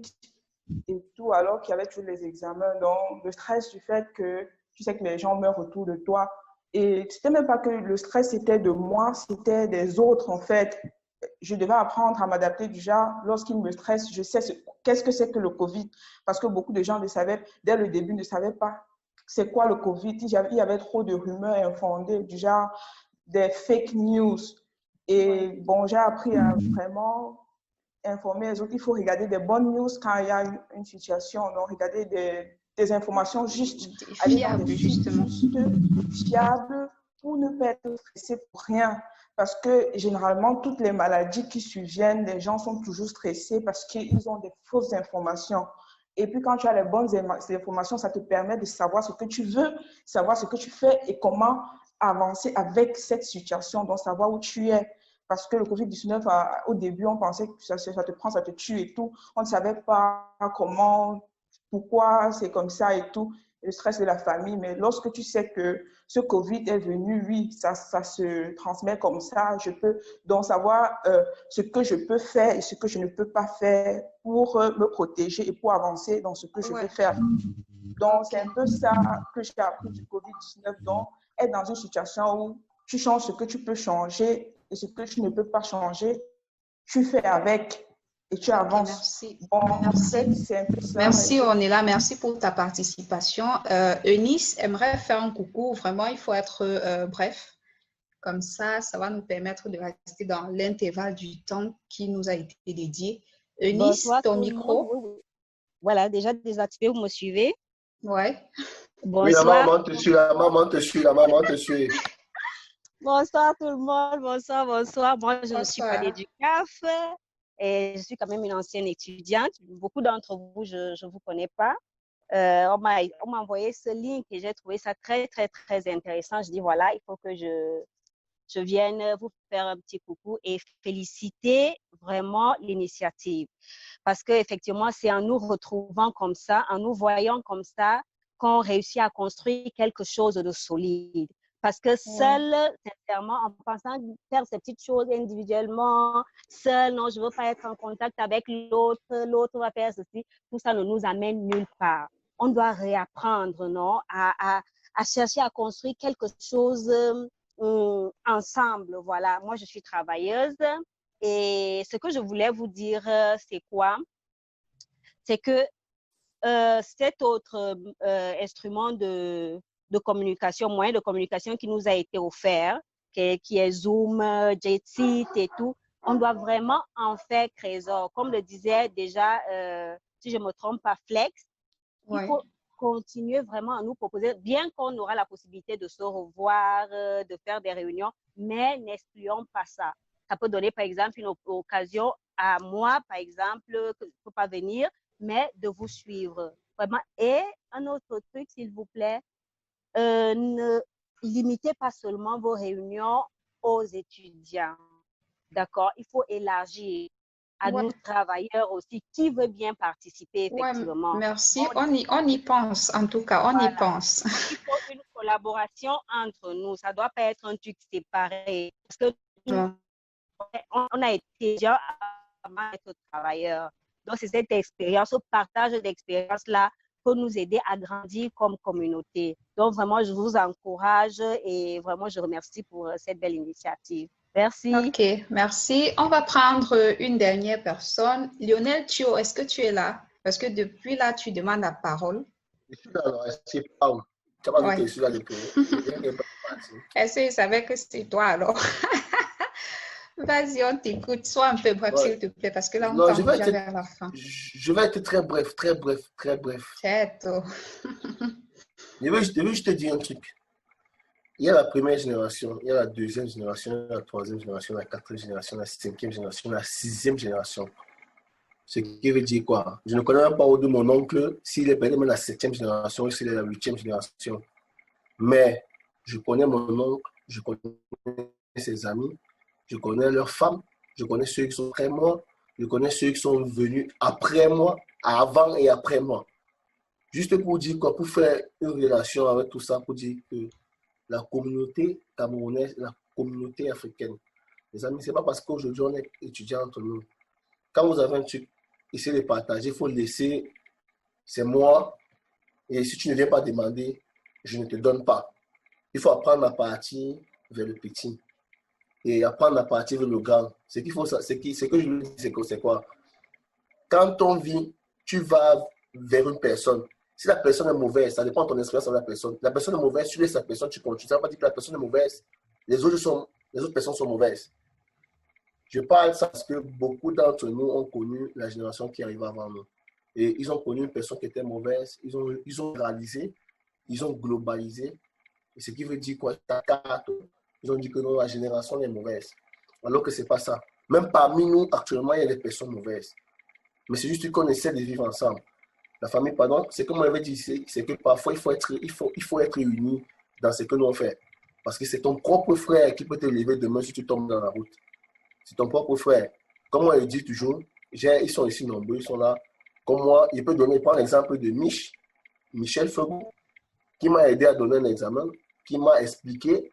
et tout, alors qu'il y avait toujours les examens. Donc, le stress du fait que tu sais que les gens meurent autour de toi. Et c'était même pas que le stress c'était de moi, c'était des autres en fait. Je devais apprendre à m'adapter du genre, lorsqu'ils me stressent, je sais qu'est-ce que c'est que le Covid. Parce que beaucoup de gens ne savaient, dès le début, ne savaient pas c'est quoi le Covid. Il y avait trop de rumeurs infondées, du genre des fake news. Et bon, j'ai appris à vraiment informer les autres. Il faut regarder des bonnes news quand il y a une situation. Donc, regarder des informations justes, fiables, justement. Fiables pour ne pas être stressé pour rien. Parce que généralement, toutes les maladies qui surviennent, les gens sont toujours stressés parce qu'ils ont des fausses informations. Et puis, quand tu as les bonnes informations, ça te permet de savoir ce que tu veux, savoir ce que tu fais et comment avancer avec cette situation, donc savoir où tu es. parce que le Covid-19, au début, on pensait que ça te prend, ça te tue et tout. On ne savait pas comment, pourquoi c'est comme ça et tout, le stress de la famille. Mais lorsque tu sais que ce Covid est venu, oui, ça se transmet comme ça. Je peux donc savoir ce que je peux faire et ce que je ne peux pas faire pour me protéger et pour avancer dans ce que je veux faire. Donc, c'est un peu ça que j'ai appris du Covid-19. Donc, être dans une situation où tu changes ce que tu peux changer et ce que tu ne peux pas changer, tu fais avec et tu avances. Merci. Bon, Merci. c'est un peu ça. Merci, Ornella. Merci pour ta participation. Eunice aimerait faire un coucou. Vraiment, il faut être bref. Comme ça va nous permettre de rester dans l'intervalle du temps qui nous a été dédié. Eunice, Bonsoir, ton tout le micro. monde. Oui. Voilà, déjà désactivé, vous me suivez? Ouais. Oui, la Bonsoir. maman te suit, la maman te suit, la maman te suit. Bonsoir tout le monde, bonsoir, bonsoir. Moi, je ne suis pas Bonsoir. née du CAF et je suis quand même une ancienne étudiante. Beaucoup d'entre vous, je ne vous connais pas. On m'a envoyé ce link et j'ai trouvé ça très, très, très intéressant. Je dis, voilà, il faut que je vienne vous faire un petit coucou et féliciter vraiment l'initiative. Parce qu'effectivement, c'est en nous retrouvant comme ça, en nous voyant comme ça, qu'on réussit à construire quelque chose de solide. Parce que seul, sincèrement, en pensant faire ces petites choses individuellement, seul, non, je ne veux pas être en contact avec l'autre, l'autre va faire ceci, tout ça ne nous amène nulle part. On doit réapprendre, non, à chercher à construire quelque chose ensemble. Voilà, moi, je suis travailleuse et ce que je voulais vous dire, c'est quoi? C'est que cet autre instrument de communication, moyen de communication qui nous a été offert, qui est Zoom, Jitsi et tout, on doit vraiment en faire trésor. Comme le disait déjà, si je ne me trompe pas, Flex, il faut continuer vraiment à nous proposer, bien qu'on aura la possibilité de se revoir, de faire des réunions, mais n'excluons pas ça. Ça peut donner, par exemple, une occasion à moi, par exemple, que je ne peux pas venir, mais de vous suivre. Vraiment. Et un autre truc, s'il vous plaît, ne limitez pas seulement vos réunions aux étudiants. D'accord? Il faut élargir à nous travailleurs aussi. Qui veut bien participer, effectivement? Merci. On y pense, en tout cas, on y pense. Il faut une collaboration entre nous. Ça ne doit pas être un truc séparé. Parce que on a été étudiants avant d'être travailleurs. Donc, c'est cette expérience, ce partage d'expérience-là peut nous aider à grandir comme communauté. Donc, vraiment, je vous encourage et vraiment, je remercie pour cette belle initiative. Merci. OK, merci. On va prendre une dernière personne. Lionel Thio, est-ce que tu es là? Parce que depuis là, tu demandes la parole. Je suis là, alors, c'est pas où. Tu n'as pas vu que je suis là depuis. Est-ce qu'il savait que c'était toi alors? Vas-y, on t'écoute. Sois un peu bref, s'il te plaît, parce que là, on tend déjà vers la fin. Je vais être très bref, très bref, très bref. Certo. Je veux juste te dire un truc. Il y a la première génération, il y a la deuxième génération, la troisième génération, la quatrième génération, la cinquième génération, la sixième génération. Ce qui veut dire quoi? Je ne connais même pas de mon oncle s'il est peut-être même la septième génération ou s'il est la huitième génération. Mais je connais mon oncle, je connais ses amis, je connais leurs femmes, je connais ceux qui sont après moi, je connais ceux qui sont venus après moi, avant et après moi. Juste pour dire quoi, pour faire une relation avec tout ça, pour dire que la communauté camerounaise, la communauté africaine, les amis, ce n'est pas parce qu'aujourd'hui on est étudiants entre nous. Quand vous avez un truc, essayez de partager, il faut le laisser, c'est moi, et si tu ne viens pas demander, je ne te donne pas. Il faut apprendre à partir vers le petit et apprendre à partir vers le grand. Ce qu'il faut, ce que je lui dis, c'est quoi? Quand on vit, tu vas vers une personne. Si la personne est mauvaise, ça dépend de ton expérience avec la personne. La personne est mauvaise, tu laisses la personne, tu continues. Ça ne veut pas dire que la personne est mauvaise, les autres personnes sont mauvaises. Je parle de ça parce que beaucoup d'entre nous ont connu la génération qui arrivait avant nous. Et ils ont connu une personne qui était mauvaise, ils ont réalisé, ils ont globalisé. Et ce qui veut dire quoi? Ils ont dit que non, la génération est mauvaise. Alors que ce n'est pas ça. Même parmi nous, actuellement, il y a des personnes mauvaises. Mais c'est juste qu'on essaie de vivre ensemble. La famille, pardon, c'est comme on avait dit, c'est que parfois, il faut être unis dans ce que nous on fait. Parce que c'est ton propre frère qui peut te lever demain si tu tombes dans la route. c'est ton propre frère. Comme on le dit toujours, ils sont ici nombreux, ils sont là. Comme moi, il peut donner, prendre l'exemple de Michel Fegou, qui m'a aidé à donner un examen, qui m'a expliqué,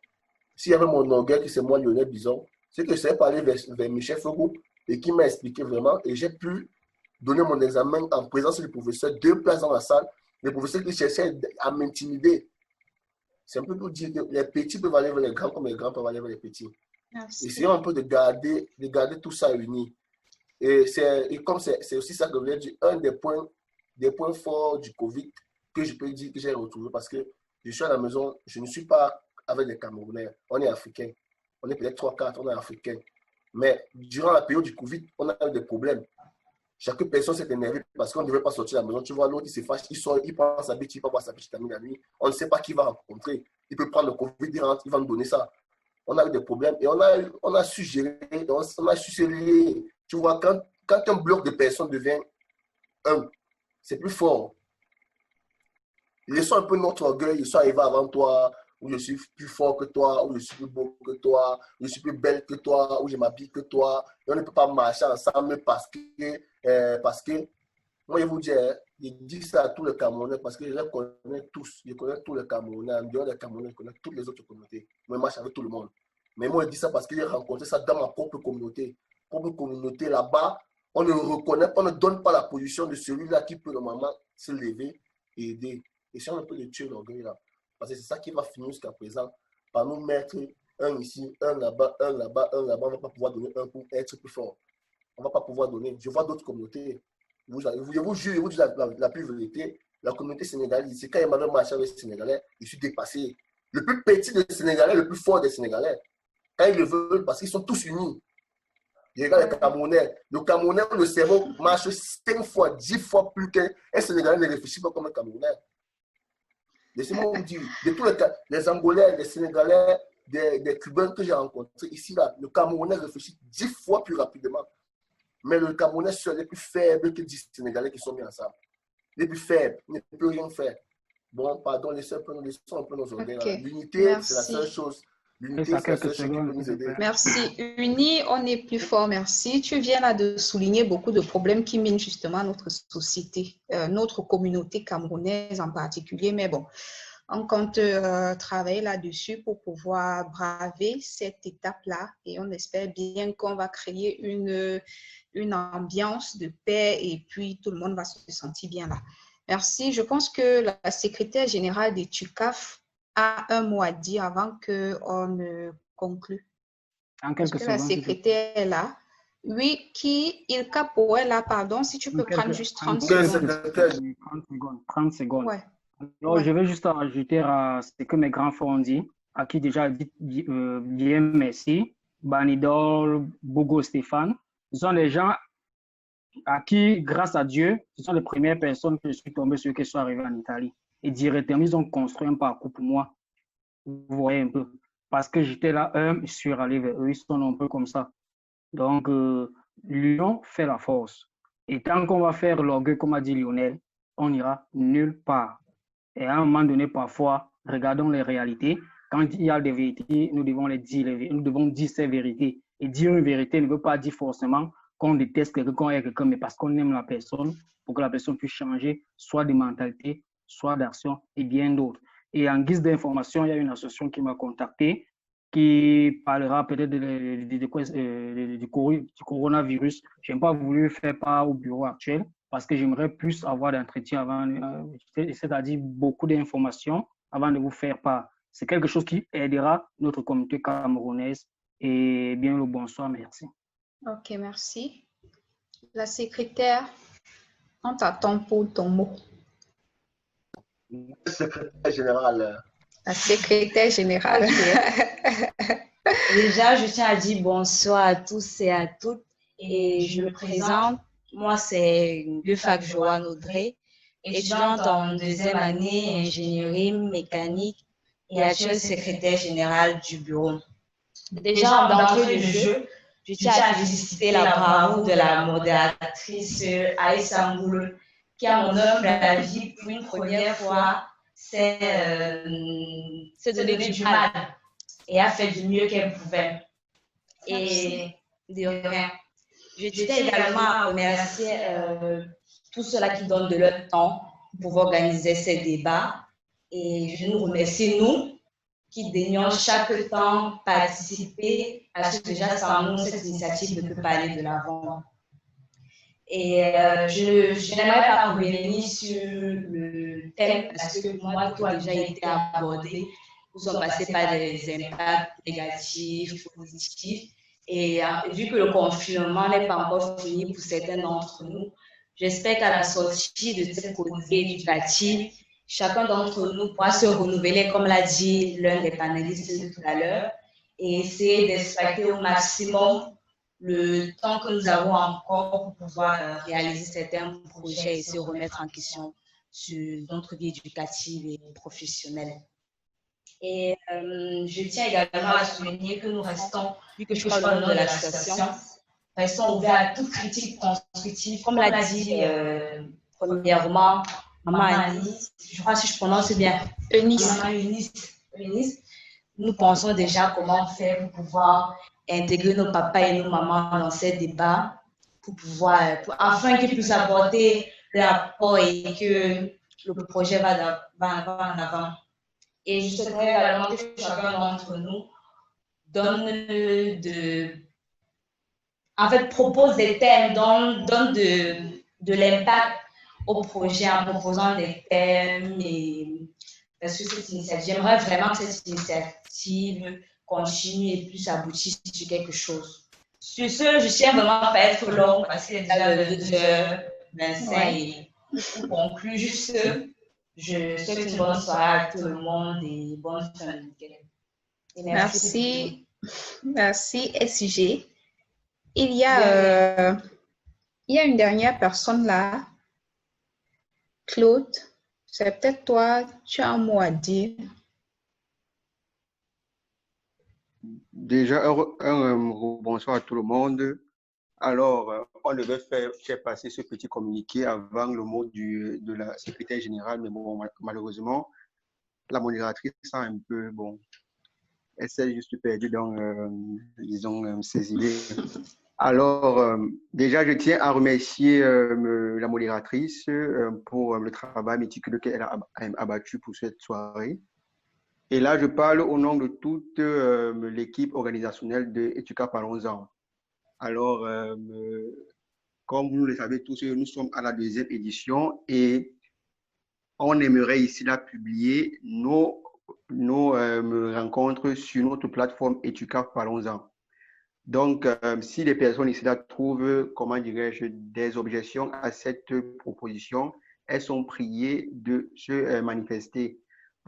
s'il y avait mon orgueil, que c'est moi, Lionel Bison, c'est que je savais parler vers Michel Fegou et qui m'a expliqué vraiment, et j'ai pu donner mon examen en présence du professeur, 2 places dans la salle, les professeurs qui cherchaient à m'intimider. C'est un peu pour dire que les petits peuvent aller vers les grands comme les grands peuvent aller vers les petits. Essayons un peu de garder tout ça uni. Et comme c'est aussi ça que je voulais dire, un des points forts du Covid que je peux dire que j'ai retrouvé, parce que je suis à la maison, je ne suis pas avec les Camerounais, on est africains. On est peut-être 3-4, on est africains. Mais durant la période du Covid, on a eu des problèmes. Chaque personne s'est énervée parce qu'on ne devait pas sortir de la maison. Tu vois, l'autre, il se fâche, il sort, il prend sa bite, il va voir sa bite la nuit. On ne sait pas qui va rencontrer. Il peut prendre le Covid, il rentre, il va nous donner ça. On a eu des problèmes et on a su gérer, on a su se lier. Tu vois, quand un bloc de personnes devient un, c'est plus fort. Laissons un peu notre orgueil, ils sont arrivés avant toi, où je suis plus fort que toi, où je suis plus beau que toi, où je suis plus belle que toi, où je m'habille que toi. Et on ne peut pas marcher ensemble parce que moi, je vous dis, je dis ça à tous les Camerounais parce que je les connais tous. Je connais tous les Camerounais. En dehors des Camerounais, je connais toutes les autres communautés. Moi, je marche avec tout le monde. Mais moi, je dis ça parce que j'ai rencontré ça dans ma propre communauté. Propre communauté là-bas, on ne reconnaît pas, on ne donne pas la position de celui-là qui peut normalement se lever et aider. Et si on peut le tuer l'orgueil là. Parce que c'est ça qui va finir jusqu'à présent par nous mettre un ici, un là-bas, un là-bas, un là-bas. On ne va pas pouvoir donner un pour être plus fort. On ne va pas pouvoir donner. Je vois d'autres communautés. Je vous jure, je vous dis la plus vérité. La communauté sénégalaise, c'est quand Emmanuel marche avec les Sénégalais, je suis dépassé. Le plus petit des Sénégalais, le plus fort des Sénégalais. Quand ils le veulent, parce qu'ils sont tous unis. Je regarde les Camerounais. Le Camerounais, le cerveau marche 5 fois, 10 fois plus qu'un Sénégalais ne réfléchit pas comme un Camerounais. Laissez-moi vous dire, de tous les Angolais, les Sénégalais, des Cubains que j'ai rencontrés ici, là, le Camerounais réfléchit 10 fois plus rapidement. Mais le Camerounais seul est plus faible que 10 Sénégalais qui sont mis ensemble. Il est plus faible, il ne peut rien faire. Bon, pardon, laissons un peu nos organes. Okay. L'unité, c'est la seule chose. L'unité, c'est la seule chose qui peut nous aider. Merci. Unis, on est plus fort. Merci. Tu viens là de souligner beaucoup de problèmes qui minent justement notre société, notre communauté camerounaise en particulier. Mais bon, on compte travailler là-dessus pour pouvoir braver cette étape-là. Et on espère bien qu'on va créer une ambiance de paix et puis tout le monde va se sentir bien là. Merci. Je pense que la secrétaire générale des TUCAF a un mot à dire avant qu'on ne conclue. En quelques secondes. La secrétaire est là. Oui, il capo est là, pardon, si tu peux prendre juste 30 secondes. 30 secondes. Ouais. Alors, ouais. Je vais juste ajouter à ce que mes grands frères ont dit, à qui déjà dit bien merci. Banidol, Bogo, Stéphane. Ce sont des gens à qui, grâce à Dieu, ce sont les premières personnes que je suis tombé sur qui sont arrivées en Italie. Et directement, ils ont construit un parcours pour moi. Vous voyez un peu. Parce que j'étais là, je suis allé vers eux, ils sont un peu comme ça. Donc, l'union fait la force. Et tant qu'on va faire l'orgueil, comme a dit Lionel, on n'ira nulle part. Et à un moment donné, parfois, regardons les réalités. Quand il y a des vérités, nous devons dire ces vérités. Et dire une vérité ne veut pas dire forcément qu'on déteste quelqu'un, mais parce qu'on aime la personne, pour que la personne puisse changer, soit de mentalité, soit d'action et bien d'autres. Et en guise d'information, il y a une association qui m'a contacté qui parlera peut-être du coronavirus. Je n'ai pas voulu faire part au bureau actuel parce que j'aimerais plus avoir d'entretien avant, c'est-à-dire beaucoup d'informations avant de vous faire part. C'est quelque chose qui aidera notre communauté camerounaise. Et bien le bonsoir, merci. Ok, merci. La secrétaire, on t'attend pour ton mot. La secrétaire générale. La secrétaire générale. Okay. Déjà, je tiens à dire bonsoir à tous et à toutes. Et je me présente. Moi, c'est Gufak Joanne Audrey, étudiante en 2e année ingénierie mécanique et actuelle secrétaire générale du bureau. Déjà, d'entrée de jeu, je tiens à féliciter la bravoure de la modératrice Aïssa Mboulou, qui, à mon humble avis, pour une première fois, s'est donné du mal et a fait du mieux qu'elle pouvait. Et De rien. Je tiens également à remercier tous ceux-là qui donnent de leur temps pour pouvoir organiser ces débats. Et je nous remercie, nous, qui daignons chaque temps participer, parce que déjà sans nous, cette initiative ne peut pas aller de l'avant. Et je n'aimerais pas revenir sur le thème, parce que moi, tout a déjà été abordé. Nous sommes passés par des impacts négatifs, positifs. Et vu que le confinement n'est pas encore fini pour certains d'entre nous, j'espère qu'à la sortie de cette communauté éducative, chacun d'entre nous pourra se renouveler, comme l'a dit l'un des panélistes tout à l'heure, et essayer d'exploiter au maximum le temps que nous avons encore pour pouvoir réaliser certains projets et se remettre en question sur notre vie éducative et professionnelle. Et je tiens également à souligner que nous restons, vu que je crois le nom de l'association, restons ouverts à toute critique constructive. Comme l'a dit premièrement Maman Anis, je crois que si je prononce bien, Eunice, nous pensons déjà comment faire pour pouvoir intégrer nos papas et nos mamans dans ces débats, afin qu'ils puissent apporter leur apport et que le projet va en avant. Et je souhaiterais également que chacun d'entre nous propose des thèmes, donne de l'impact au projet en proposant des thèmes. Parce que cette initiative, j'aimerais vraiment que cette initiative continue et puisse aboutir sur quelque chose. Sur ce, je tiens vraiment à pas être long parce qu'il est déjà 2h25 et pour conclure juste. Je souhaite une bonne soirée à tout le monde et bonne fin de week-end. Merci, SG. Il y a une dernière personne là. Claude, c'est peut-être toi, tu as un mot à dire. Déjà, bonsoir à tout le monde. Alors, on devait faire passer ce petit communiqué avant le mot de la secrétaire générale, mais bon, malheureusement, la modératrice a un peu, elle s'est juste perdue dans, disons, ses idées. Alors, déjà, je tiens à remercier la modératrice pour le travail méticuleux qu'elle a abattu pour cette soirée. Et là, je parle au nom de toute l'équipe organisationnelle de Etuca Parlons-en. Alors, comme vous le savez tous, nous sommes à la 2e édition et on aimerait ici là publier nos rencontres sur notre plateforme Etuca Parlons-en. Donc, si les personnes ici là trouvent, comment dirais-je, des objections à cette proposition, elles sont priées de se manifester.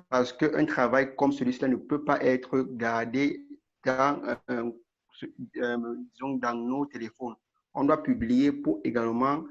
Parce qu'un travail comme celui-ci ne peut pas être gardé disons, dans nos téléphones. On doit publier pour également